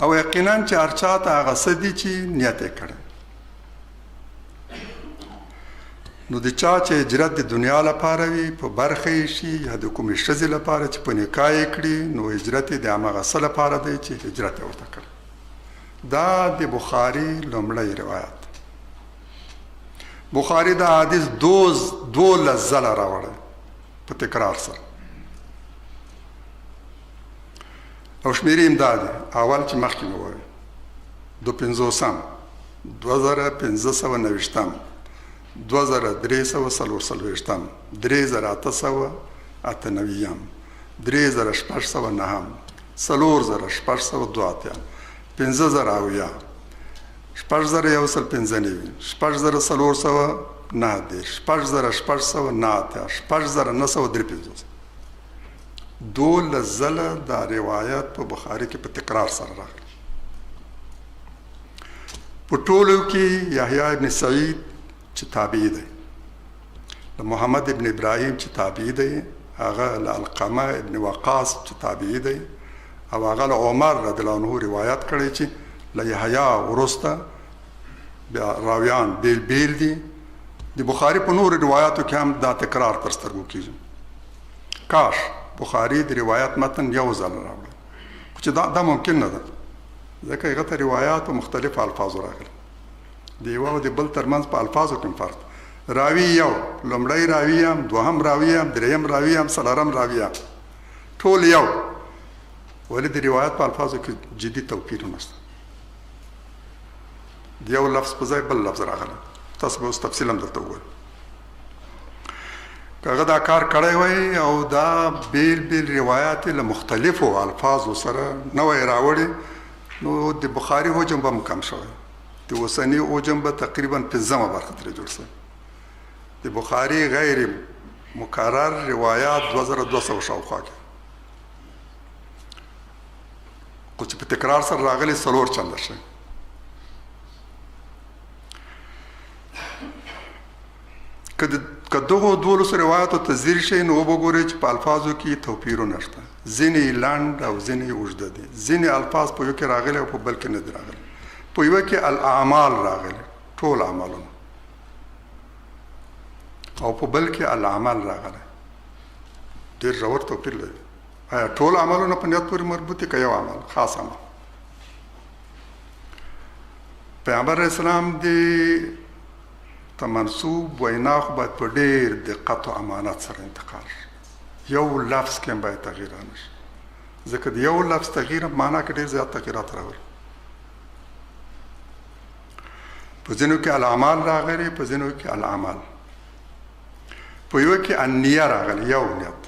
S1: او یقینا چې هر چا ته هغه څه دي چې نیت یې کړی. نو د چا چې هجرت د دنیا لپاره وي په برخه یې شي یا د کومې ښځې لپاره چې په نکاح یې کړي، نو هجرت یې د همغه څه لپاره دی چې هجرت یې ورته کړی. دا د بخاري لومړی روایت. بخاري دا حدیث 12 ځله راوړی په تکرار سره، او شمیرې هم دا دی. اول چې مخکې مې وویل 250 2590 2340 3898 3609 4602 5000 6001 600409 12 ځله دا روایت په بخاري کې په تکرار سره راغلی. په ټولو کې یحیی ابن سعید چې تابعی دی، له محمد ابن ابراهیم چې تابعی دی، هغه له علقمه ابن وقاص چې تابعی دی، او هغه له عمر رضی الله عنه روایت کړی چې له یحیی وروسته بیا راویان بیل دي. د بخاري په نورو روایاتو کې هم دا تکرار تر سترګو کېږي. کاش بخاري د روایت متن یو ځل راوړي، خو چې دا ممکن نه ده، ځکه هغه ته روایات په مختلف الفاظو راغلي، د یو او د بل ترمنځ په الفاظو کې فرق. راوي یو، لومړی راوي هم، دوهم راوي هم، دریم راوي هم، څلورم راوي هم، ټول یو، ولې د روایت په الفاظو کې جدي توپیر نشته. د یو لفظ په ځای بل لفظ راغلی. تاسو به اوس تفصیل هم درته ووایم. که هغه دا کار کړی وی او دا بیل روایات له مختلفو الفاظو سره نه وی راوړي، نو د بخاري حجم به هم کم شوی. د اوسني حجم به تقریبا 15مه برخه ترې جوړ شوی. د بخاري غیر مکرر روایات 2200 شاوخوا کې، خو چې په تکرار سره راغلي 4 چنده شي. که دغو 12 روایاتو ته ځیر شئ نو وګورئ چې په الفاظو کې توپیرونه شته، ځینې لنډ او ځینې اوږده دي، ځینې الفاظ په یو کې راغلي او په بل کې نه دي راغلي. په یوه کې الاعمال راغلي، ټول عملونه، او په بل کې العمل راغلی. ډېر ژور توپیر لري. آیا ټول عملونه په نیت پورې مربوط دي که یو عمل خاص عمل؟ پیغمبر اسلام دی ته منسوب وینا خو باید په ډېر دقت او امانت سره انتقال شي. یو لفظ کې هم باید تغییر رانه شي، ځکه د یو لفظ تغییر معنا کې ډېر زیات تغییرات راوړي. په ځینو کې الاعمال راغلي، په ځینو کې العمل، په یو کې النیه راغلي، یو نیت،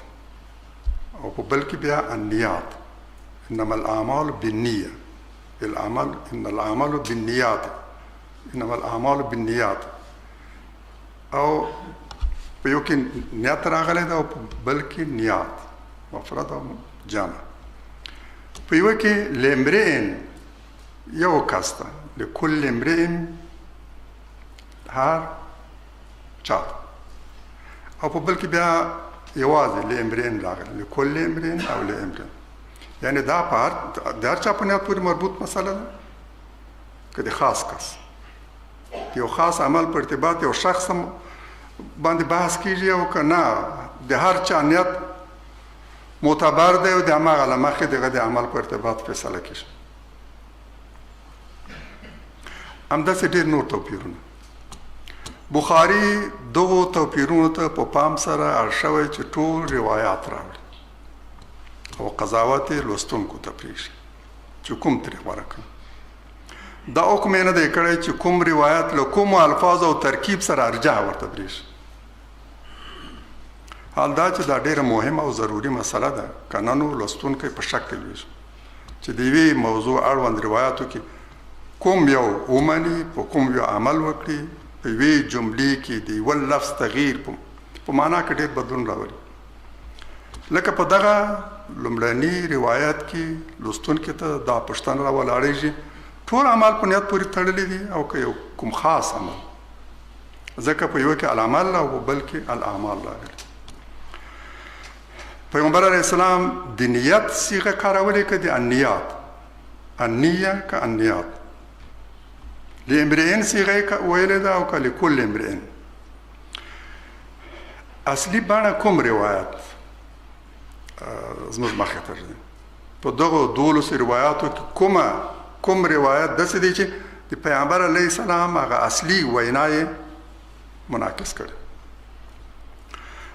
S1: او په بل کې بیا النیات. انما الاعمال بالنیه، العمل ان الاعمال بالنیات، انما الاعمال بالنیات. او په یو کې نیت راغلی ده او په بل کې نیات، مفرد او جمع. په یو کې لامرئن یو کس ته، لکل امرئ هر چا او په بل کې بیا یوازې لامرئن راغلی، لکل امرئن او لامرئن، یعنی دا په هر چا په نیت پورې مربوط مسله ده که د خاص کس یو خاص عمل په ارتباط یو شخص باندې بحث کیږي او که نه د هر چا نیت معتبر دی او د هماغه له مخې دغه د عمل په ارتباط فیصله کیږي. همداسې ډېر نور توپیرونه. بخاري دغو توپیرونو ته په پام سره اړ شوی چې ټول روایات راوړي او قضاوت یې لوستونکو ته پرېږدي چې کوم ترې غوره کړي. دا حکم یې نه دی کړی چې کوم روایت له کومو الفاظو او ترکیب سره ارجح ورته پرېږدي. حال دا چې دا ډېره مهمه او ضروري مسله ده، که نه نو لوستونکی په شک کې لویږي چې د یوې موضوع اړوند روایاتو کې کوم یو ومني، په کوم یو عمل وکړي، په یوې جملې کې د یوه لفظ تغییر په معنا کې ډېر بدلون راولي. لکه په دغه لومړني روایت کې لوستونکي ته دا پوښتنه راولاړېږي ټول اعمال په نیت پورې تړلي دي او که یو کوم خاص عمل، ځکه په یوه کې العمل او په بل کې الاعمال راغلي. پیغمبر علیه السلام د نیت صیغه کارولې که د النیات، النیه که النیات، لامرئن صیغه ویلې ده او که لکل امرئن. اصلي بڼه کوم روایت زموږ مخې ته دی. په دغو 12 روایاتو کې کوم روایت داسې دی چې د پیغمبر علیه السلام هغه اصلي وینا یې منعکس کړي.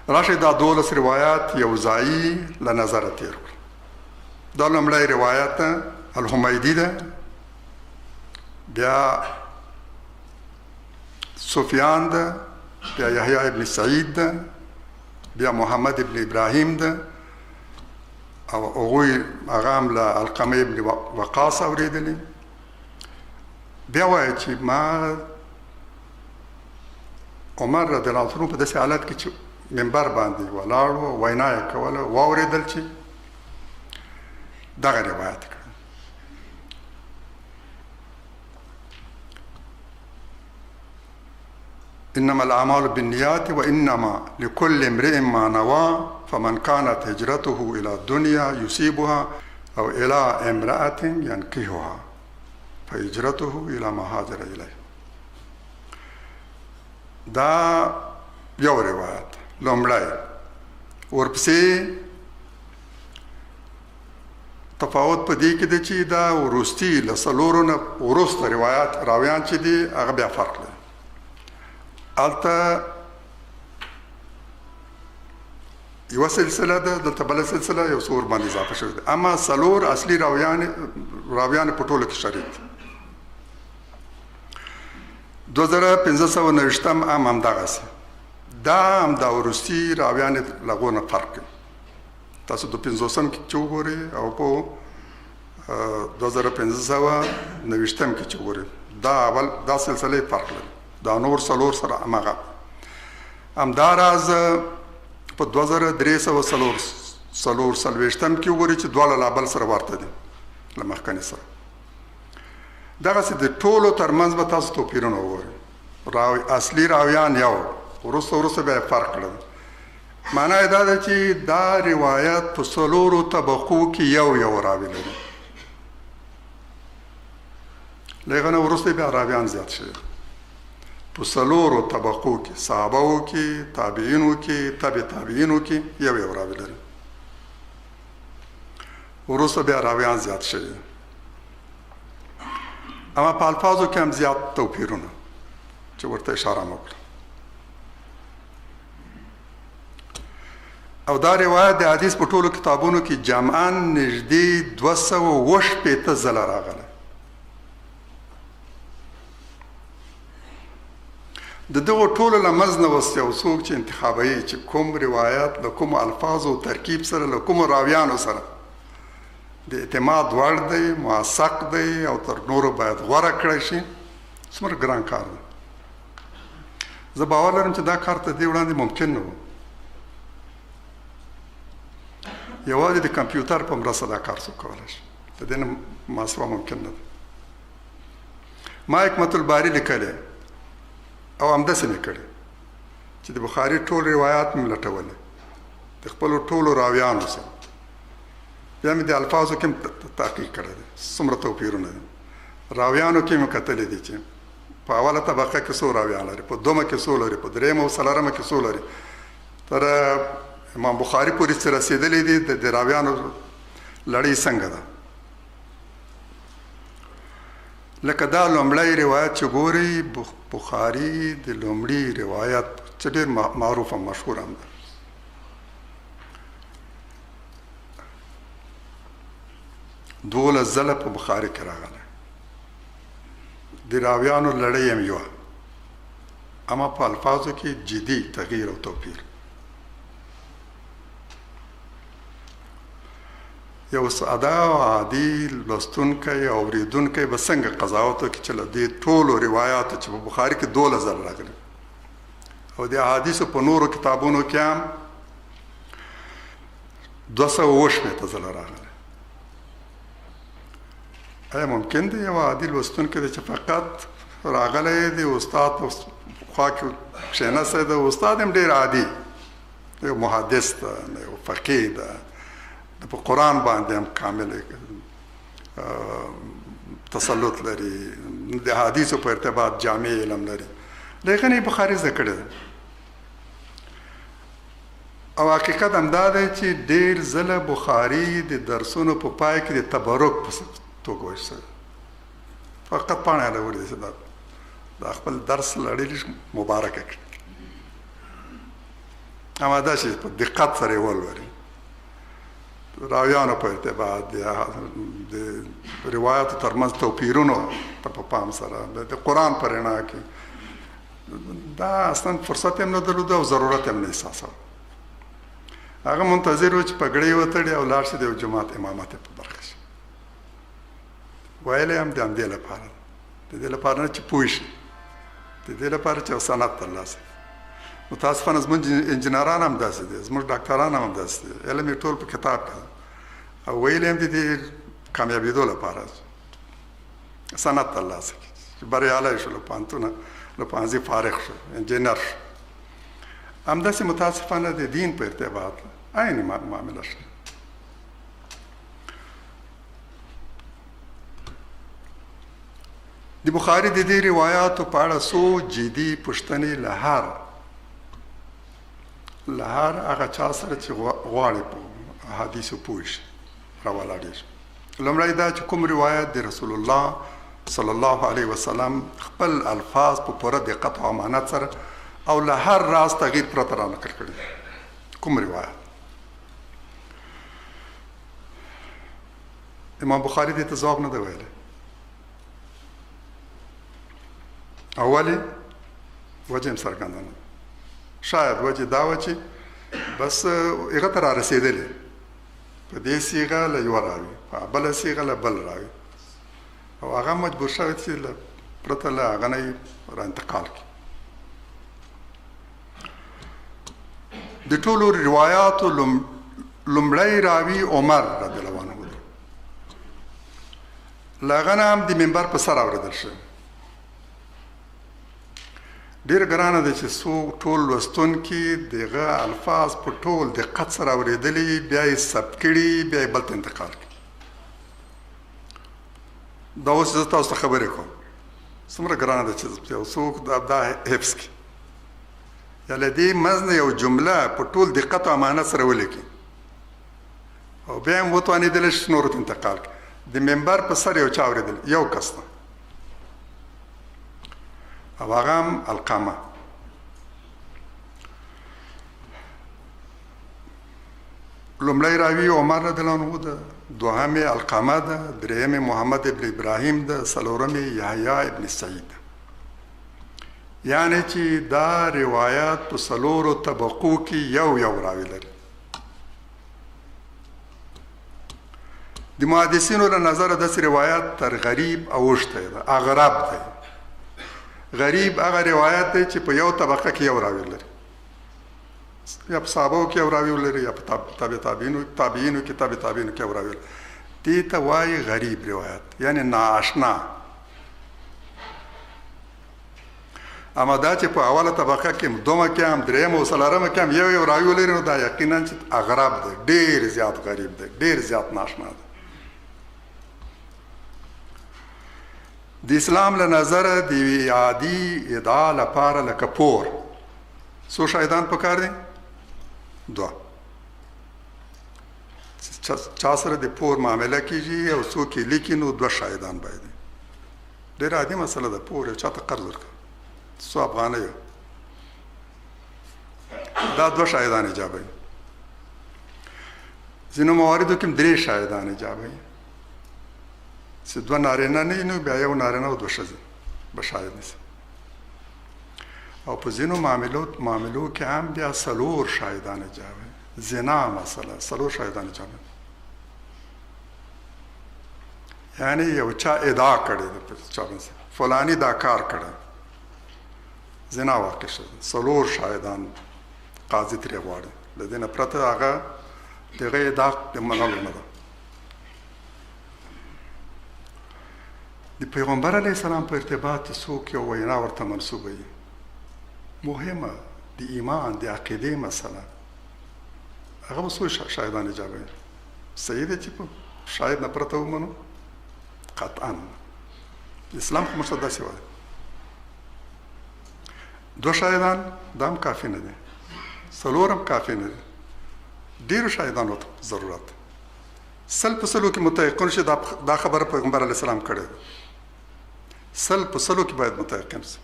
S1: راشئ دا 12 روایات یو ځایي له نظره تیر کړو. دا لومړی روایت الحمیدي ده، بیا سفیان ده، بیا یحیی ابن سعید ده، بیا محمد ابن ابراهیم ده او هغوی هغه هم له علقمه ابن وقاص اورېدلي. بیا وایي چې ما عمر رضی الله عنه په داسې حالت کې چې منبر باندې ولاړ و، وینا یې کوله، واورېدل چې دغه روایت کړ. انما الاعمال بالنیات وانما لكل امرئ ما نوى فمن كانت هجرته الى الدنيا يصيبها او الى امرأة ينكحها فهجرته الى ما هاجر اليه. دا یو روایت لومړی. ورپسې تفاوت په دې کې دی چې دا وروستي له 4 نه وروسته روایات راویان چې دي هغه بیا فرق لري. هلته یوه سلسله ده، دلته بله سلسله یو څه ورباندې اضافه شوې ده، اما 4 اصلي راویان په ټولو کې شریک دي. 2590 هم همدغسې، دا هم دا وروستي راویان له هغو نه فرق کوي. تاسو 250 کې چې وګورئ او په 2590 کې چې وګورئ دا سلسله فرق لري. دا نور 4 سره همغه. همداراز په 2340 کې وګورئ چې دواړه له بل سره ورته دي له مخکني سره. دغسې د ټولو ترمنځ به تاسو توپیرونه وګورئ. اصلي راویان یو، وروسته بیا فرق لري. معنا یې دا ده چې دا روایت په 4 طبقو کې یو راوي لري. له هغه نه وروسته بیا راویان زیات شوي په 4 طبقو کې، صحابهو کې، تابعینو کې، تبع تابعینو کې یو راوي لري. وروسته بیا راویان زیات شوي، اما په الفاظو کې هم زیات توپیرونه چې ورته اشاره وکړه. او دا روایت د حدیث په ټولو کتابونو کې جمعاً نږدې 280 ځله راغلی. د دغو ټولو له منځ نه اوس یو څوک چې انتخابوي چې کوم روایت له کومو الفاظو او ترکیب سره له کومو راویانو سره د اعتماد وړ دی، موثق دی او تر نورو باید غوره کړی شي، څومره ګران کار دی. زه باور لرم چې دا کار تر دې وړاندې ممکن نه و. یوازې د کمپیوټر په مرسته دا کار څوک کولی شي، د دې نه ماسوا ممکن نه ده. ما حکمت الباري لیکلی او همداسې مې کړي چې د بخاري ټول روایات مې لټولې د خپلو ټولو راویانو سره، بیا مې د الفاظو کې تحقیق کړی دی څومره توپیرونه دي. راویانو کې مې کتلې دي چې په اوله طبقه کې څو راویان لري، په دومه کې څو لري، په درېیمه او څلورمه کې څو لري، تر امام بخاري پورې چې رسېدلي دي د راویانو لړۍ څنګه ده. لکه دا لومړی روایت چې ګورئ، بخاري د لومړي روایت چې ډېر معروف او مشهور هم ده، دولس ځله په بخاري کې راغلی، د راویانو لړۍ هم یوه، اما په الفاظو کې جدي تغییر او توپیر. یو ساده او عادي لوستونکی او اورېدونکی به څنګه قضاوت وکړي چې له دې ټولو روایاتو چې په بخاري کې 12 ځله راغلي او د احادیثو په نورو کتابونو کې هم 280 ځله راغلي، آیا ممکن دی یو عادي لوستونکی دی چې فقط راغلی دی استاد په خوا کې کښېنستی دی، استاد هم ډېر عادي، یو محدث ده، یو فقیه ده، په قرآن باندې هم کامل تسلط لري، د حدیثو په ارتباط جامع علم لري، لیکن یې بخاري زده کړی ده. او حقیقت همدا دی چې ډېر ځله بخاري د درسونو په پای کې د تبرک په توګه ویل شوی، فقط پاڼه راوړې ده چې دا خپل درس لړۍ مبارکه کړي، اما دا چې په دقت سره یې ولولي، راویانو په ارتباط د روایاتو ترمنځ توپیرونو ته په پام سره د قرآن په رڼا کې دا اصلا فرصت هم نه درلود او ضرورت هم نه احساساوه. هغه منتظر و چې پګړۍ وتړي او لاړ شي د یو جومات امامت یې په برخه شي. ویلی هم د همدې لپاره، د دې لپاره نه چې پوه شي، د دې لپاره چې یو سند ترلاسه کړي. متاسفانه زموږ انجینران هم داسې دي، زموږ ډاکټران هم داسې دي، علم یې ټول په کتاب کې او ویلي هم د دې کامیابېدو لپاره سند ترلاسه کړي چې بریالی شو، له پوهنتونه له پوهنځي فارغ شو، انجینر شو. همداسې متاسفانه د دین په ارتباط عین معامله شوه. د بخاري د دې روایاتو په اړه څو جدي پوښتنې له هر هغه چا سره چې غواړي په احادیثو پوه شي راولاړېږي. لومړی دا چې کوم روایت د رسول الله صلی الله علیه وسلم خپل الفاظ په پوره دقت او امانت سره او له هر راز تغییر پرته رانقل کړي، کوم روایت. امام بخاري دې ته ځواب نه دی ویلی. اولی وجه هم څرګنده نه، شاید وجه دا وه چې بس هغه ته را رسېدلې په دې صیغه له یوه راوي، په بله صیغه له بل راوي، او هغه مجبور شوی چې پرته له هغه نه یې را انتقال کړي. د ټولو روایاتو لومړی راوي عمر رضی الله عنه دی، له هغه نه هم د منبر په سر اورېدل شوی. ډېر ګرانه ده چې څوک ټول لوستونکي دغه الفاظ په ټول دقت سره اورېدلي، بیا یې ثبت کړي، بیا یې بل ته انتقال کړي. دا اوس زه تاسو ته خبرې کوم، څومره ګرانه ده چې یو څوک دا حفظ کړي، یا له دې منځ نه یو جمله په ټول دقت او امانت سره ولیکي او بیا هم وتوانېدلی شي نورو ته انتقال کړي. د منبر په سر یو چا اورېدل، یو کس ته، او هغه هم القامه. لومړی راوي عمر رضی الله عنه ده، دوهمې القامه ده، درېیمې محمد ابن ابراهیم ده، څلورمې یحیی ابن سعید ده. یعنی چې دا روایات په څلورو طبقو کې یو راوي لري. د محدثینو له نظره داسې روایات تر غریب اوښتی ده، اغرب دی. غریب هغه روایت دی چې په یو طبقه کې یو راوي لري، یا په صحابو کې یو راوي لري، یا په تابعینو کې تابعینو کې یو راوي لري. دې ته وایي غریب روایت، یعنی نااشنا. اما دا چې په اوله طبقه کې دومه کې هم درېمه او څلورمه کې هم یو راوي ولري نو دا یقینا چې اغرب دی، ډېر زیات غریب دی، ډېر زیات ناشنا دی. د اسلام له نظره د یوې عادي ادعا لپاره لکه پور څو شاهدان پکار دي؟ دوه. چا سره د پور معامله کیږي او څوک یې لیکي نو دوه شاهدان باید وي. ډېره عادي مسله ده. پور یو چا ته قرض ورکړه 100 افغانۍ دا دوه شاهدان ایجابوي. ځینو مواردو کې 3 شاهدان ایجابوي چې دوه نارینه نه نو بیا یو نارینه او دوه ښځې به شاهد نیسي. او په ځینو معاملو کې هم بیا 4 شاهدان ایجابوي. زنا مسله 4 شاهدان ایجابوي. یعنی یو چا ادعا کړې ده چا باندې فلانی دا کار کړی، زنا واقع شوه، 4 شاهدان قاضي ترې غواړي. له دې نه پرته هغه دغه ادعا د منلو نه ده. د پیغمبر علیه السلام په ارتباط څوک یو وینا ورته منسوبه وي، مهمه د ایمان د عقیدې مسله، هغه به څو شاهدان ایجابوي. صحیح دی چې په شاهد نه پرته ومنو؟ قطعا. اسلام خو مقصد داسې وایي 2 شاهدان دا هم کافي نه دي، 4 هم کافي نه دي، ډېرو شاهدانو ته ضرورت. 100 په 100 کې متيقن شي دا خبره پیغمبر علیه السلام کړې ده. 100 په 100 کې باید متيقن شي،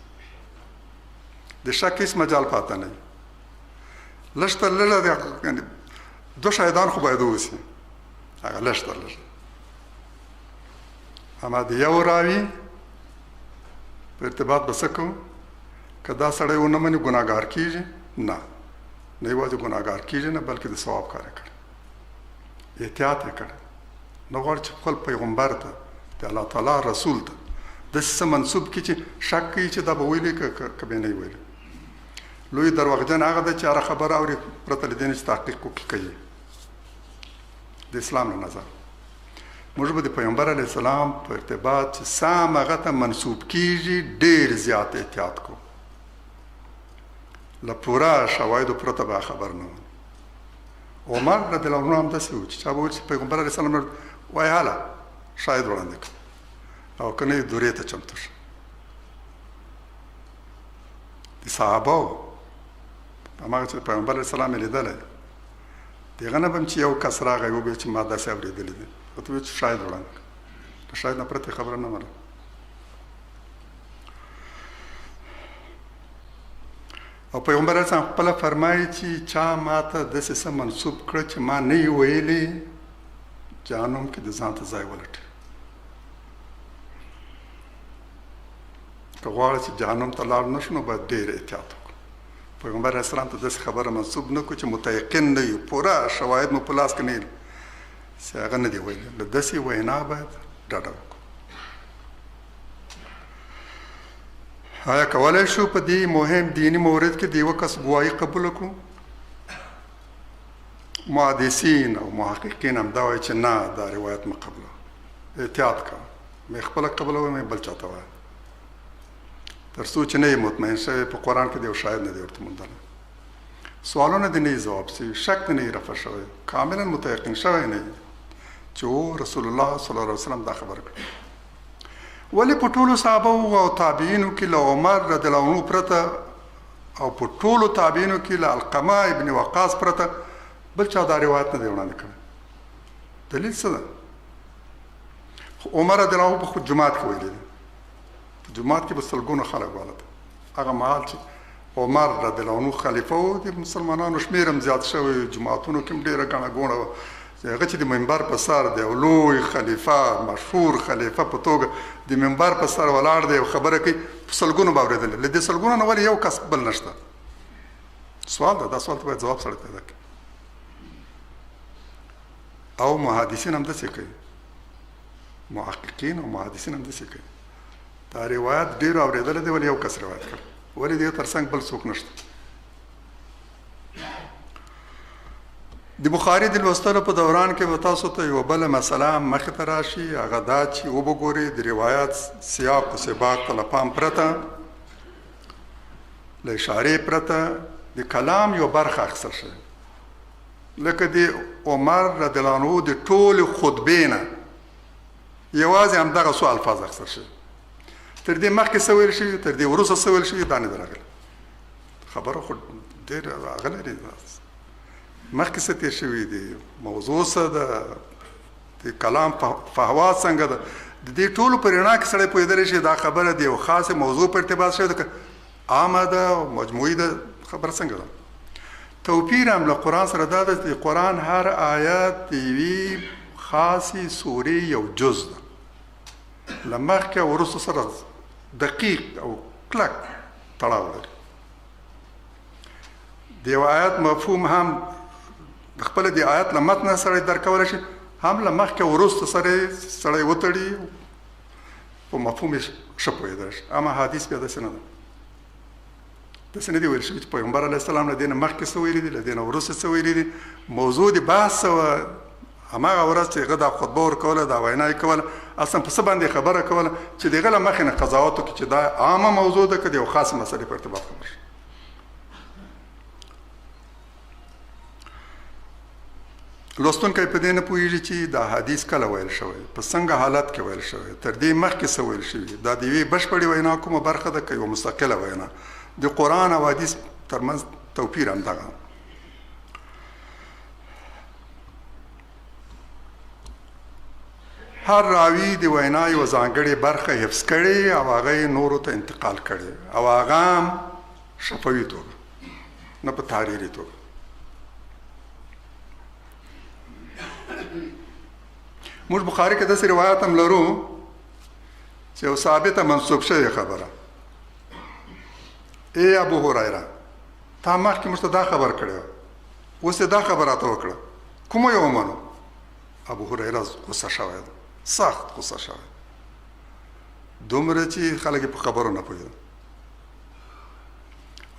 S1: د شک هیڅ مجال پاته نه وي. لږ تر لږه یعنې 2 شاهدان خو باید واوسي، هغه لږ تر لږه. اما د یو راوي په ارتباط به څه کوو؟ که دا سړی ونه مني ګناهګار کېږي؟ نه یوازې ګناهګار کېږي نه، بلکې د ثواب کار یې کړی، احتیاط یې کړی. نه غواړي چې خپل پیغمبر ته د الله تعالی رسول ته داسې څه منسوب کړي چې شک کوي چې دا به ویلي که به نه ویلي. لوی دروغجن هغه دی چې هره خبره اوري پرته له دې نه چې تحقیق وکړي کوي. د اسلام له نظر موږ به د پیغمبر علیه السلام په ارتباط چې سم هغه ته منسوب کېږي ډېر زیات احتیاط کو، له پوره شواهدو پرته به خبر نه و. عمر رضی الله عنه هم داسې و چې چا به ویل چې پیغمبر علیه السلام وایي هله شاهد وړاندې کړه او که نه یې دورې ته چمتو شه. د صحابه هماغه چې پیغمبر علیه السلام یې لیدلی د هغه نه به هم چې یو کس راغی وبیل چې ما داسې اورېدلی دي، ورته ویل چې شاهد وړاندې کړه. د شاهد نه پرته خبره نه منله. او پیغمبر علیه السلام خپله فرمایي چې چا ما ته داسې څه منسوب کړه چې ما نه یې ویلي، جهنم کې د ځان ته ځای ولټي. که غواړه چې جهنم ته لاړ نه شو نو باید ډېر احتیاط وکړو. پیغمبر علیه السلام ته داسې خبره منسوب نه کړو چې متیقن نه یو، پوره شواهد مو په لاس کې نه وي چې هغه نه دي ویلي. له داسې وینا باید ډډه وکړو. آیا کولی شو په دې مهم دینی مورد کې د یوه کس ګواهي قبوله کړو؟ محدثین او محققین هم دا وایي چې نه دا روایت مه قبلوه، احتیاط کوه، مې خپله قبلوه مې بل چاته وایه، تر څو چې نه یې مطمئن شوی په قرآن کې د یو شاهد نه دی ورته موندلی، سوالونه دې نه یې ځواب شوي، شک دې نه یې رفع شوی، کاملا متیقن شوی نه یې چې او رسول الله صلی الله علیه وسلم دا خبره کړې. ولې په ټولو صحابه او تابعینو کې له عمر رضی الله عنه پرته او په ټولو تابعینو کې له علقمه ابن وقاص پرته بل چا دا روایت نه دی وړاندې کړی؟ دلیل څه ده؟ عمر رضی الله عنه په خود جماعت کې ویلي دي، په جماعت کې به سلګونه خلک والته. هغه مهال چې عمر رضی الله عنه خلیفه و، د مسلمانانو شمېر هم زیات شوی، جماعتونو کې هم ډېره ګڼه ګوڼه وه. هغه چې د منبر په سر دی او لوی خلیفه، مشهور خلیفه په توګه د منبر په سر ولاړ دی او خبره کوي، په سلګونو به اورېدلې. له دې سلګونو نه ولې یو کس بل نشته؟ سوال ده، دا سوال ته باید ځواب سړی پیدا کړي. او محدثین هم داسې کوي، محققین او محدثین هم داسې کوي. دا روایت ډېرو اورېدلی دی، ولې یو کس روایت کړی؟ ولې د یو تر څنګ بل څوک نشته؟ د بخاري د لوستلو په دوران کې به تاسو ته یوه بله مسله مخې ته راشي، هغه دا چې وبګورئ د روایت سیاق و سباق ته له پام پرته له اشارې پرته د کلام یو برخه اخیستل شوې لکه د عمر رضی الله عنه د ټولې خطبې نه یوازې همدغه څو الفاظ اخیستل شوي تر دې مخکې څه ویل شوي تر دې وروسته څه ویل شوي دا نه ده راغلی خبره خو ډېر هغه لري مخکې څه تېر شوي دي موضوع څه ده د کلام فهوا څنګه ده د دې ټولو په رڼا کې سړی پوهېدلی شي دا خبره د یو خاصې موضوع په ارتباط شوې ده که عامه ده او مجموعي ده خبره څنګه ده توپیر هم له قرآن سره دا ده چې قرآن هر آیات د یوې خاصې سورې یو جز ده له مخکې او وروسته سره دقیق او کلک تړاو لري د یو آیات مفهوم هم خپله د آیات له متن سره درک کولی شي هم له مخکې وروسته سړی وتړي په مفهوم یې ښه پوهېدلی شي اما حدیث بیا داسې نه ده داسې نه دي ویل شوي چې پیغمبر علیه السلام له دې نه مخکې څه ویلي دي له دې نه وروسته څه ویلي دي موضوع د بحث وه هماغه ورځ چې هغه دا خطبه ورکوله دا وینا یې کوله اصلا په څه باندې خبره کوله چې د هغه له مخې نه قضاوت وکړي چې دا عامه موضوع ده که د یو خاص مسلې په ارتباط خبر شي لوستونکی په دې نه پوهېږي چې دا حدیث کله ویل شوی په څنګه حالت کې ویل شوی تر دې مخکې څه ویل شوي دا د یوې بشپړې وینا کومه برخه ده که یوه مستقله وینا د قرآن او حدیث ترمنځ توپیر همدغه هر راوي د وینا یوه ځانګړې برخه حفظ کړې او هغه یې نورو ته انتقال کړې او هغه هم شفوي توګه نه په تحریري توګه موږ بخاري کې داسې روایت هم لرو چې یو ثابته منسوب شوې خبره ای ابو هریره تا مخکې موږ ته دا خبر کړی اوس یې دا خبره راته وکړه کومه یې ومنو ابو هریره غصه شوی ده سخت غصه شوی دومره چې خلک په خبرو نه پوهېدل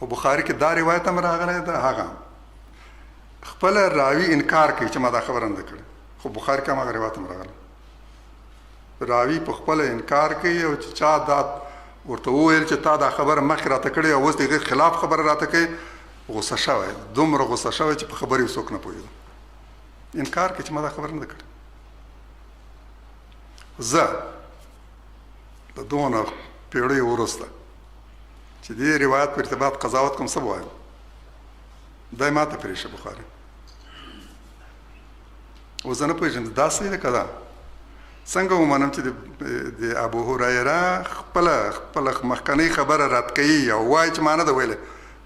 S1: او بخاري کې دا روایت هم راغلی ده هغه خپله راوي انکار کوي چې ما دا خبره نه ده کړې خو بخاري کې هم هغه روایت هم راغلی راوي په خپله انکار کوي او چې چا دا ورته وویل چې تا دا خبره مخکې راته کړې او اوس د هغې خلاف خبره راته کوي غصه شوی دومره غصه شوی چې په خبرې څوک نه پوهېده انکار کوي چې ما دا خبره نه ده کړې زه د دونه پیړیو وروسته چې دې روایت په ارتباط قضاوت کوم څه به وایم دا یې ماته پرېښه بخاري اوس زه نه پوهېږم دا صحیح ده که دا څنګه ومنم چې د ابو هریره خپله مخکنۍ خبره رد کوي او وایي چې ما نه ده ویلې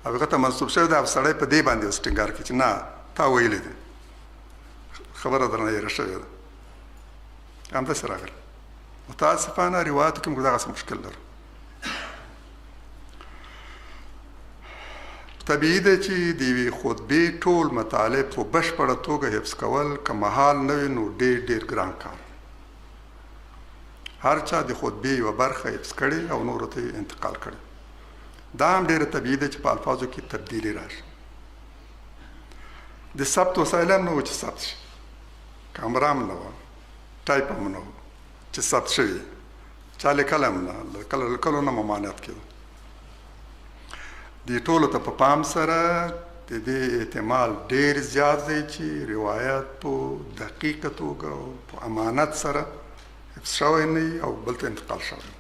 S1: او هغه ته منسوب شوی ده او سړی په دې باندې اوس ټینګار کوي چې نه تا ویلې دي خبره درنه هېره شوې ده همداسې راغلی متاسفانه روایاتو کې موږ دغسې مشکل لرو طبیعي ده چې د یوې خطبې ټول مطالب په بشپړه توګه حفظ کول که محال نه وي نو ډېر ګران کار هر چا د خطبې یوه برخه حفظ کړې او نورو ته یې انتقال کړې دا هم ډېره طبیعي ده چې په الفاظو کې تبدیلي راشي د ثبت وسایل هم نه وو چې ثبت شي کامره هم نه وه ټایپ هم نه و چې ثبت شوي چا لیکلی هم نه کله لیکلو نه ممانعت کېده دې ټولو ته په پام سره د دې احتمال ډېر زیات دی چې روایت په دقیقه توګه او په امانت سره حفظ شوی نه وي او بل ته انتقال شوی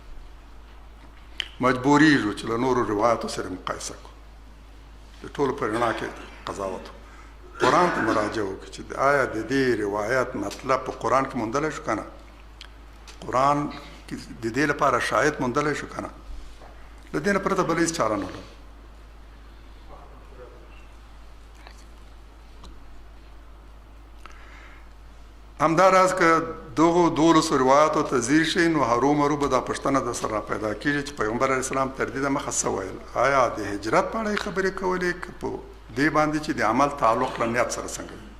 S1: مجبوریږو چې له نورو روایاتو سره مقایسه کړو د ټولو په رڼا کې قضاوت قرآن ته مراجعه وکړو چې آیا د دې روایت مطلب په قرآن کې موندلی شو که نه قرآن کې د دې لپاره شاهد موندلی شو که نه له دې نه پرته بله هېڅ چاره نه لرو همداراز که دغو 12 روایاتو ته ځیر شي نو هرومرو به دا پوښتنه د سره پیدا کېږي چې پیغمبر علیه السلام تر دې دمخه څه ویل آیا د هجرت په اړه یې خبرې کولې که په دې باندې چې د عمل تعلق له نیت سره څنګه وي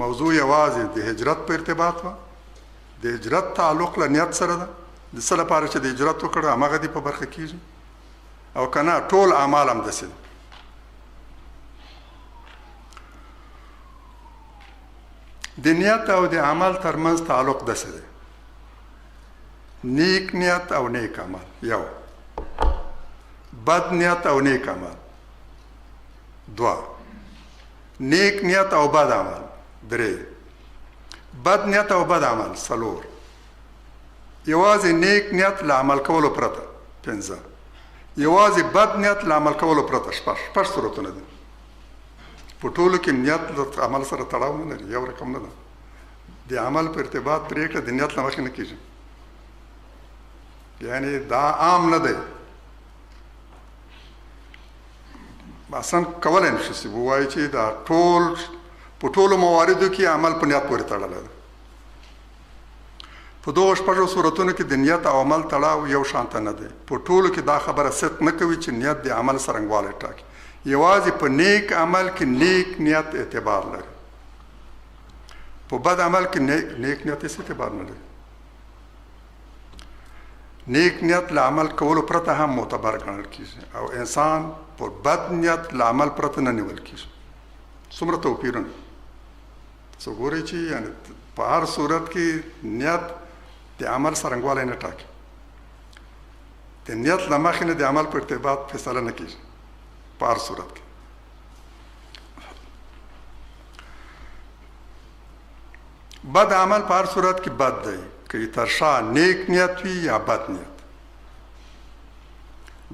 S1: موضوع یوازې د هجرت په ارتباط وه د هجرت تعلق له نیت سره ده د څه لپاره چې د هجرت وکړه هماغه دې په برخه کېږي او که نه ټول اعمال همداسې دي د نیت او د عمل ترمنځ تعلق داسې دی نیک نیت او نیک عمل یو بد نیت او نیک عمل 2 نیک نیت او بد عمل 3 بد نیت او بد عمل 4 یوازې نیک نیت له عمل کولو پرته 5 یوازې بد نیت له عمل کولو پرته 6 صورتونه دي په ټولو کې نیت له عمل سره تړاو نه لري یو رقم نه ده د عمل په ارتباط پرېکړه د نیت له مخې نه کېږي یعنی دا عام نه دی اصلا کولی نشي چې ووایي چې دا ټول په ټولو مواردو کې عمل په نیت پورې تړلی دی په دغو 6 صورتونو کې د نیت او عمل تړاو یو شانته نه دی په ټولو کې دا خبره صدق نه کوي چې نیت د عمل څرنګوالی ټاکي یوازې په نیک عمل کې نیک نیت اعتبار لري په بد عمل کې نیک نیت هیڅ اعتبار نه لري نیک نیت له عمل کولو پرته هم معتبر ګڼل کېږي او انسان په بد نیت له عمل پرته نه نیول کېږي څومره توپیرونه څه ګورئ چې یعنی په هر صورت کې نیت د عمل څرنګوالی نه ټاکي د نیت له مخې نه د عمل په ارتباط فیصله نه کېږي په هر صورت کې بد عمل په هر صورت کې بد دی که ترشا نیک نیت وي یا بد نیت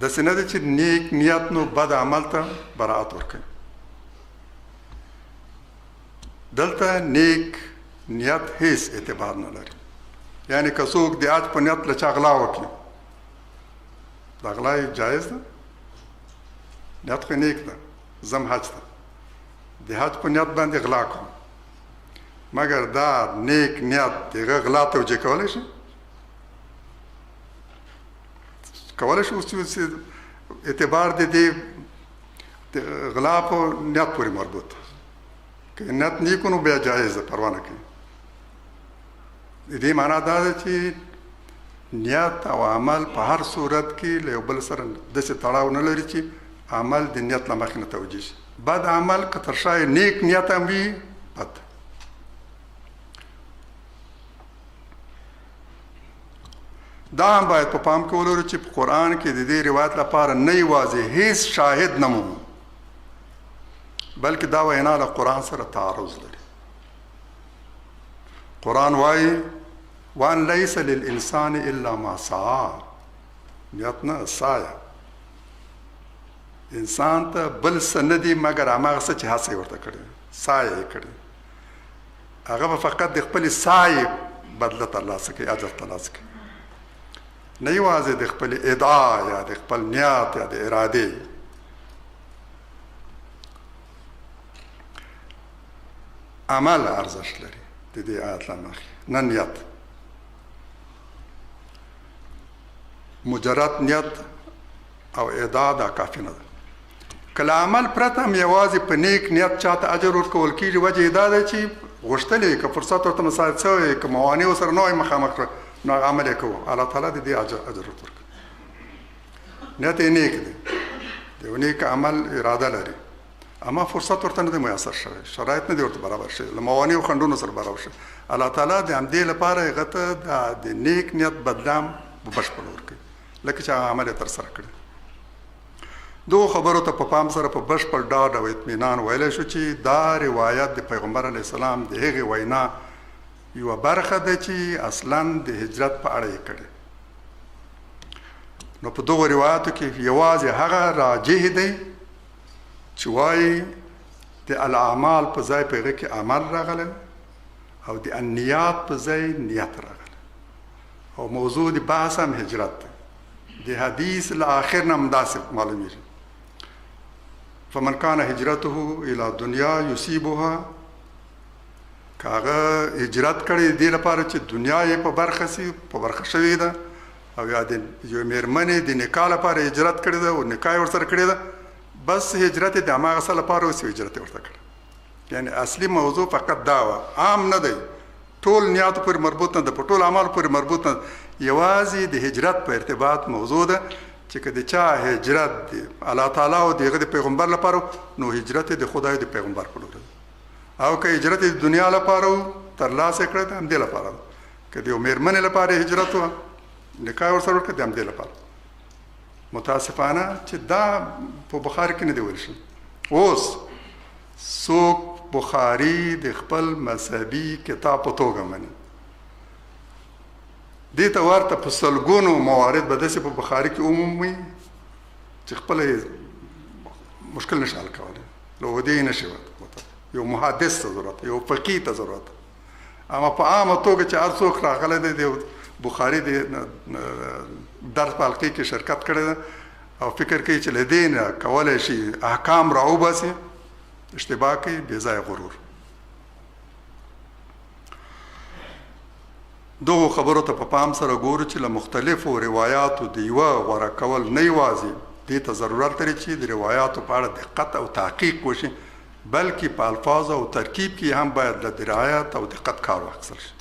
S1: داسې نه دی چې نیک نیت نو بد عمل ته براعت ورکوي دلته نیک نیت هیڅ اعتبار نه لري یعنی که څوک د حج په نیت له چا غلا وکړي دا غلا جایز ده نیت خو نیک ده زم حج ته د حج په نیت باندې غلا کوم مگر دا نیک نیت دغه غلا توجیه کولی شي کولی شي اوس اعتبار د دې غلا په نیت پورې مربوط که نیت نیک نو بیا جایز ده پروا نه کوي د دې معنا دا ده چې نیت او عمل په هر صورت کې له یو بل سره داسې تړاو نه لري چې عمل د نیت له مخې نه توجیه شي بد عمل که تر شا نیک نیت هم وي بد دا هم باید په پام کې ولرو چې په قرآن کې د دې روایت لپاره نه یوازې هیڅ شاهد نه مومو بلکې دا وینا له قرآن سره تعارض لري قرآن وایي وان لیس للانسان الا ما سعى نیت نه سایه انسان ته بل څه نه دي مګر هماغه څه چې هڅه یې ورته کړې سایه یې کړې هغه به فقط د خپلې سایې بدله ترلاسه کوي اجر ترلاسه کوي نه یوازې د خپل ادعا یا د خپل نیت یا د ارادې عمل ارزښت لري د دې آیت له مخې نه نیت مجرد نیت او ادعا دا کافي نه ده که له عمل پرته هم یوازې په نیک نیت چاته اجر ورکول کېږي وجه یې دا ده چې غوښتل یې که فرصت ورته مساعد شوی که موانع سره نه وای مخامخ نو هغه عمل یې کوو الله تعالی د دې اجر ورکوي نیت یې نیک دی د یو نیک عمل اراده لري اما فرصت ورته نه دی میسر شوی شرایط نه دی ورته برابر شوی له موانع او خنډونو سره برابر شوی الله تعالی د همدې لپاره هغه ته د نیک نیت بدلام بشپړ ورکوي لکه چې هغه عمل یې ترسره کړی دو خبرو ته په پام سره په بشپړ ډاډ او اطمینان ویلی شو چې دا روایت د پیغمبر علیه السلام د هغې وینا یوه برخه ده چې اصلا د هجرت په اړه یې کړې نو په دغو روایاتو کې یوازې هغه راجح دی چې وایي د الاعمال په ځای په هغه کې عمل راغلی او د النیات په ځای نیت راغلی او موضوع د بحث هم هجرت دی د حدیث له آخر نه همداسې معلومیږي فمن کان هجرته الی دنیا یصیبها که هغه هجرت کړی دې لپاره چې دنیا یې په برخه سي په برخه شوې ده او یا د یو مېرمنې د نکاح لپاره هجرت کړې ده او نکاح یې ورسره کړې ده بس هجرت یې د هماغه څه لپاره اوس هجرت یې ورته کړی یعنی اصلي موضوع فقط دا وه عام نه دی ټول نیاتو پورې مربوط نه ده په ټول اعمالو پورې مربوط نه ده یوازې د هجرت په ارتباط موضوع ده چې که د چا هجرت دی الله تعالی او د هغه د پیغمبر لپاره نو هجرت یې د خدای د پیغمبر په لور او که هجرت د دنیا لپاره ترلاسه کړی د همدې لپاره که د یو مېرمنې لپاره هجرت وه نکاح ورسره وکړه د همدې لپاره متاسفانه چې دا په بخاري کې نه دی ویل شوی. اوس څوک بخاري د خپل مذهبي کتاب په توګه مني، دې ته ورته په سلګونو موارد به داسې په بخاري کې عمومي چې خپل مشکل نشي حل کولی، لودې نشي ورته، یو محدث ته ضرورت، یو فقيه ته ضرورت. اما په عامه توګه چې هر څوک راغلی دی د بخاري د درس په حلقې کې شرکت کړی ده او فکر کوي چې له دې نه کولی شي احکام راوباسي، اشتباه کوي، بې ځایه غرور. دغو خبرو ته په پام سره ګورو چې له مختلفو روایاتو د یوه غوره کول نه یوازې دې ته ضرورت لري چې د روایاتو په اړه دقت او تحقیق وشي، بلکې په الفاظو او ترکیب کې هم باید له درایت او دقت کار واخیستل شي.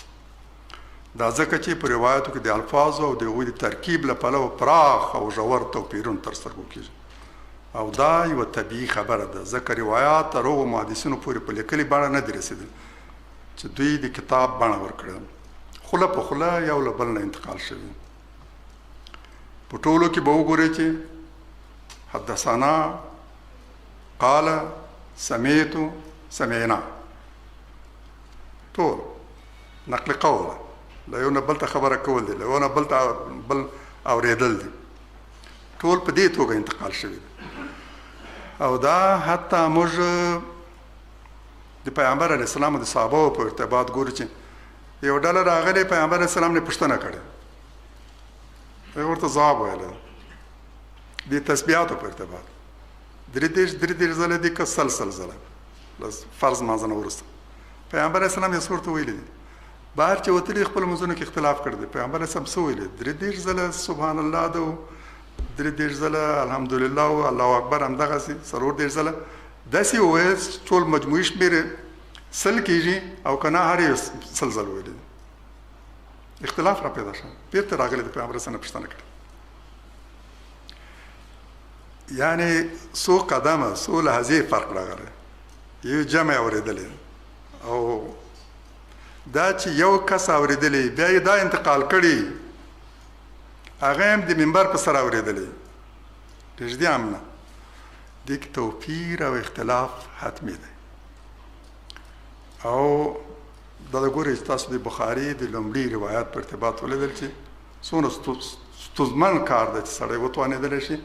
S1: دا ځکه چې په روایاتو کې د الفاظو او د هغوی د ترکیب له پلوه پراخ او ژور توپیرونه تر سترګو کېږي، او دا یوه طبیعي خبره ده، ځکه روایات تر هغو محدثینو پورې په لیکلې بڼه نه دي رسېدلي چې دوی د کتاب بڼه ورکړې ده، خوله په خوله یو له بل نه انتقال شوي. په ټولو کې به وګورئ چې حدثنا، قال، سمعت، سمعنا، ټول نقل قول، له یو نه بل ته خبره کول دي، له یو نه بل ته بل اورېدل دي، ټول په دې توګه انتقال شوي دي. او دا حتی موږ د پیغمبر علیه السلام د صحابو په ارتباط ګورو چې یو ډله راغلی، پیغمبر علیه السلام نه پوښتنه کړې، ورته ځواب ویلی د تسبیحاتو په ارتباط، درې دېرش ځله دي که سل ځله فرض لمانځه نه وروسته. پیغمبر علیه السلام یې څه ورته ویلي دي؟ بهر چې وتلي خپل لمونځونو کې اختلاف کړی دی. پیغمبر علیه السلام څه ویلي؟ 33 ځله سبحان الله ده، 33 ځله الحمدلله او الله اکبر، همدغسې 34 ځله داسې وویل ټول مجموعي شمېر 100 کېږي، او که نه هر یو 100 ځله ویلي دي. اختلاف را پیدا شو، بېرته راغلی د پیغمبر علیه السلام نه پوښتنه کړې، یعنې څو قدمه څو لحظې فرق راغلی، یو جمع اورېدلی، او دا چې یو کس اورېدلی بیا یې دا انتقال کړي، هغه هم د منبر په سر اورېدلی، رښتیا هم نه، دې کې توپیر او اختلاف حتمي دی. او دا د ګورئ چې تاسو د بخاري د لومړي روایت په ارتباط ولیدل چې څومره ستونزمن کار دی چې سړی وتوانېدلی شي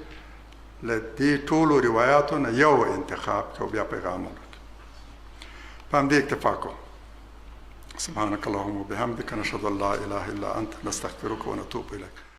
S1: له دې ټولو روایاتو نه یو انتخاب کړي او بیا پیغام ورکړي. په همدې اکتفا کوو. سبحانك اللهم وبحمدك، نشهد ان لا اله الا انت، نستغفرك ونتوب اليك.